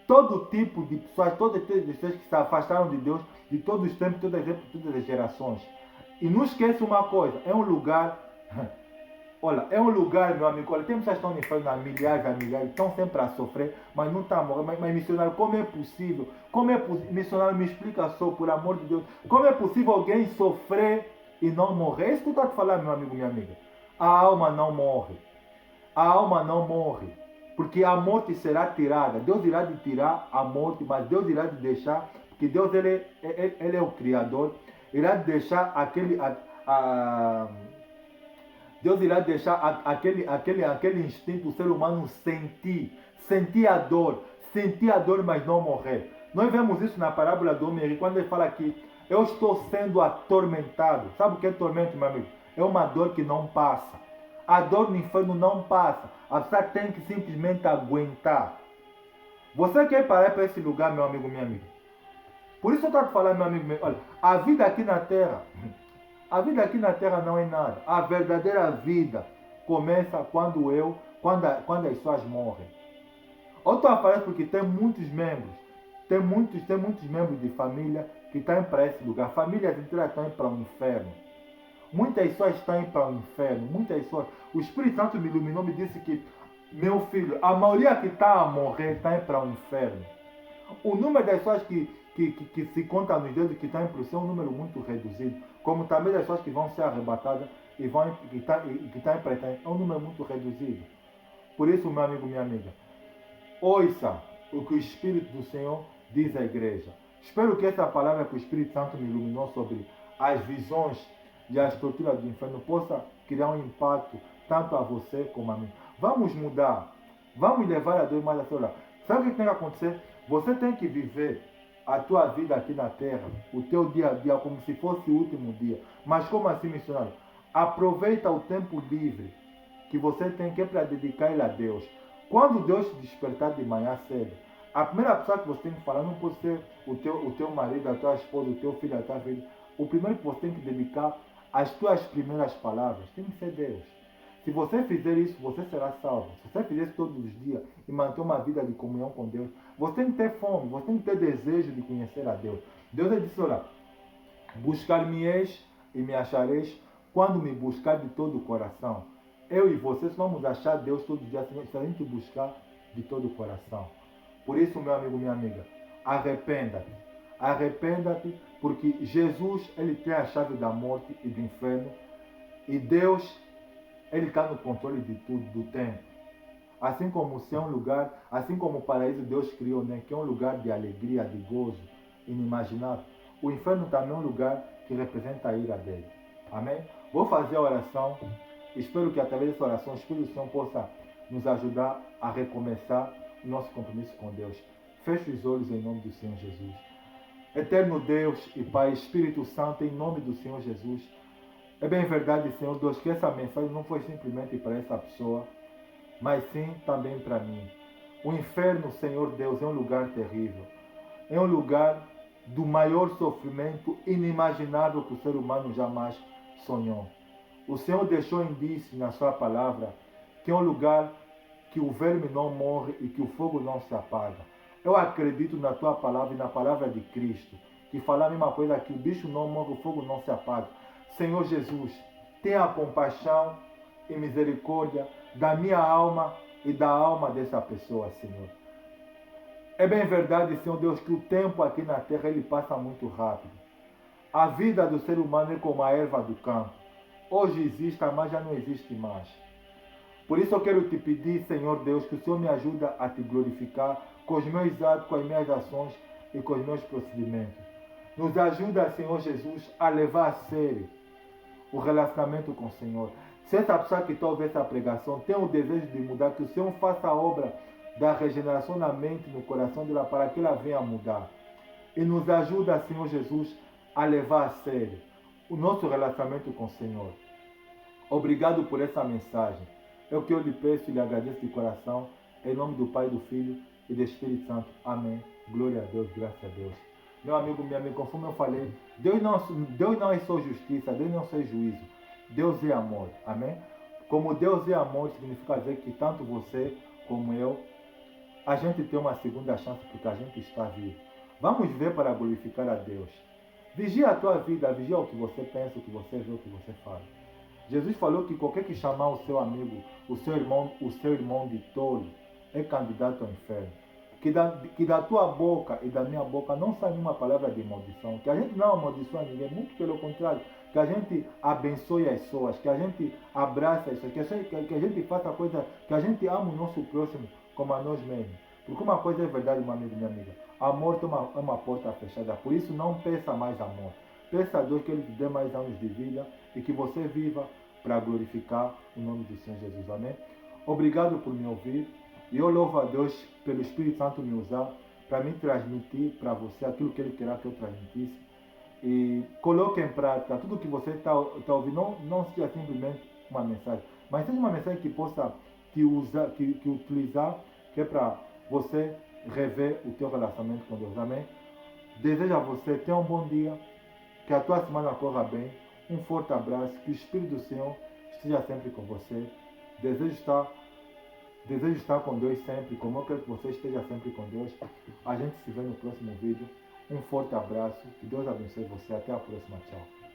todo tipo de pessoas, todas as pessoas que se afastaram de Deus, de todos os tempos, todas as gerações. E não esqueça uma coisa, é um lugar, olha, é um lugar, meu amigo, olha, tem pessoas que estão no inferno há milhares, estão sempre a sofrer, mas não estão a morrer. Mas missionário, como é possível? Missionário, me explica só, por amor de Deus, como é possível alguém sofrer e não morrer? É isso que tu está te falando, meu amigo, minha amiga. A alma não morre. A alma não morre. Porque a morte será tirada. Deus irá de tirar a morte, mas Deus irá de deixar, porque Deus ele é o Criador, irá de deixar Deus irá deixar aquele instinto do ser humano sentir a dor, mas não morrer. Nós vemos isso na parábola do homem rico, quando ele fala que eu estou sendo atormentado. Sabe o que é tormento, meu amigo? É uma dor que não passa. A dor no inferno não passa. A pessoa tem que simplesmente aguentar. Você quer parar para esse lugar, meu amigo, minha amiga? Por isso eu estou te falando, meu amigo, olha, a vida aqui na Terra não é nada. A verdadeira vida começa quando as pessoas morrem. Eu estou a falar porque tem muitos membros de família que estão para esse lugar. Famílias inteiras estão para o inferno. Muitas pessoas estão indo para o inferno. Muitas pessoas. O Espírito Santo me iluminou, me disse que, meu filho, a maioria que está a morrer está indo para o inferno. O número das pessoas que se conta nos dedos que estão para o céu é um número muito reduzido. Como também das pessoas que vão ser arrebatadas e que estão para é um número muito reduzido. Por isso, meu amigo, minha amiga, ouça o que o Espírito do Senhor diz à igreja. Espero que essa palavra que o Espírito Santo me iluminou sobre as visões e as torturas do inferno possa criar um impacto tanto a você como a mim. Vamos mudar. Vamos levar a Deus mais a sério. Sabe o que tem que acontecer? Você tem que viver a tua vida aqui na terra, o teu dia a dia, como se fosse o último dia. Mas como assim, missionário? Aproveita o tempo livre que você tem, que é para dedicar ele a Deus. Quando Deus te despertar de manhã cedo, a primeira pessoa que você tem que falar não pode ser o teu marido, a tua esposa, o teu filho, a tua filha. O primeiro que você tem que dedicar as tuas primeiras palavras tem que ser Deus. Se você fizer isso, você será salvo. Se você fizer isso todos os dias e manter uma vida de comunhão com Deus, você tem que ter fome, você tem que ter desejo de conhecer a Deus. Deus disse, olha, buscar-me-eis e me achareis quando me buscar de todo o coração. Eu e vocês vamos achar Deus todos os dias se a gente buscar de todo o coração. Por isso, meu amigo, minha amiga, arrependa-te. Arrependa-te, porque Jesus, ele tem a chave da morte e do inferno. E Deus, ele está no controle de tudo, do tempo. Assim como o céu é um lugar, assim como o paraíso Deus criou, né, que é um lugar de alegria, de gozo, inimaginável. O inferno também é um lugar que representa a ira dele. Amém? Vou fazer a oração. Espero que através dessa oração o Espírito Santo possa nos ajudar a recomeçar o nosso compromisso com Deus. Feche os olhos em nome do Senhor Jesus. Eterno Deus e Pai, Espírito Santo, em nome do Senhor Jesus. É bem verdade, Senhor Deus, que essa mensagem não foi simplesmente para essa pessoa, mas sim também para mim. O inferno, Senhor Deus, é um lugar terrível. É um lugar do maior sofrimento inimaginável que o ser humano jamais sonhou. O Senhor deixou indício na sua palavra que é um lugar que o verme não morre e que o fogo não se apaga. Eu acredito na tua palavra e na palavra de Cristo, que fala a mesma coisa, que o bicho não morre, o fogo não se apaga. Senhor Jesus, tenha compaixão e misericórdia da minha alma e da alma dessa pessoa, Senhor. É bem verdade, Senhor Deus, que o tempo aqui na terra ele passa muito rápido. A vida do ser humano é como a erva do campo. Hoje existe, mas já não existe mais. Por isso eu quero te pedir, Senhor Deus, que o Senhor me ajude a te glorificar com os meus atos, com as minhas ações e com os meus procedimentos. Nos ajuda, Senhor Jesus, a levar a sério o relacionamento com o Senhor. Se essa pessoa que está ouvindo essa pregação tem o desejo de mudar, que o Senhor faça a obra da regeneração na mente e no coração dela para que ela venha a mudar. E nos ajuda, Senhor Jesus, a levar a sério o nosso relacionamento com o Senhor. Obrigado por essa mensagem. É o que eu lhe peço e lhe agradeço de coração. Em nome do Pai, do Filho e do Espírito Santo. Amém. Glória a Deus, graças a Deus. Meu amigo, minha amiga, conforme eu falei, Deus não é só justiça, Deus não é só juízo. Deus é amor. Amém? Como Deus é amor, significa dizer que tanto você como eu, a gente tem uma segunda chance porque a gente está vivo. Vamos ver para glorificar a Deus. Vigia a tua vida, vigia o que você pensa, o que você vê, o que você fala. Jesus falou que qualquer que chamar o seu amigo, o seu irmão de tolo, é candidato ao inferno. Que da tua boca e da minha boca não sai nenhuma palavra de maldição. Que a gente não amaldiçoa ninguém, muito pelo contrário. Que a gente abençoe as pessoas, que a gente abrace as pessoas, que a gente faça a coisa, que a gente ama o nosso próximo como a nós mesmos. Porque uma coisa é verdade, meu amigo, minha amiga. A morte é uma porta fechada. Por isso não peça mais a morte. Peça a Deus que Ele te dê mais anos de vida e que você viva para glorificar o nome do Senhor Jesus. Amém? Obrigado por me ouvir. E eu louvo a Deus pelo Espírito Santo me usar para me transmitir para você aquilo que Ele queria que eu transmitisse. E coloque em prática tudo que você está ouvindo. Não seja simplesmente uma mensagem, mas seja uma mensagem que possa te utilizar, que é para você rever o teu relacionamento com Deus. Amém? Desejo a você ter um bom dia, que a tua semana corra bem. Um forte abraço, que o Espírito do Senhor esteja sempre com você. Desejo estar com Deus sempre, como eu quero que você esteja sempre com Deus. A gente se vê no próximo vídeo. Um forte abraço, que Deus abençoe você. Até a próxima, tchau.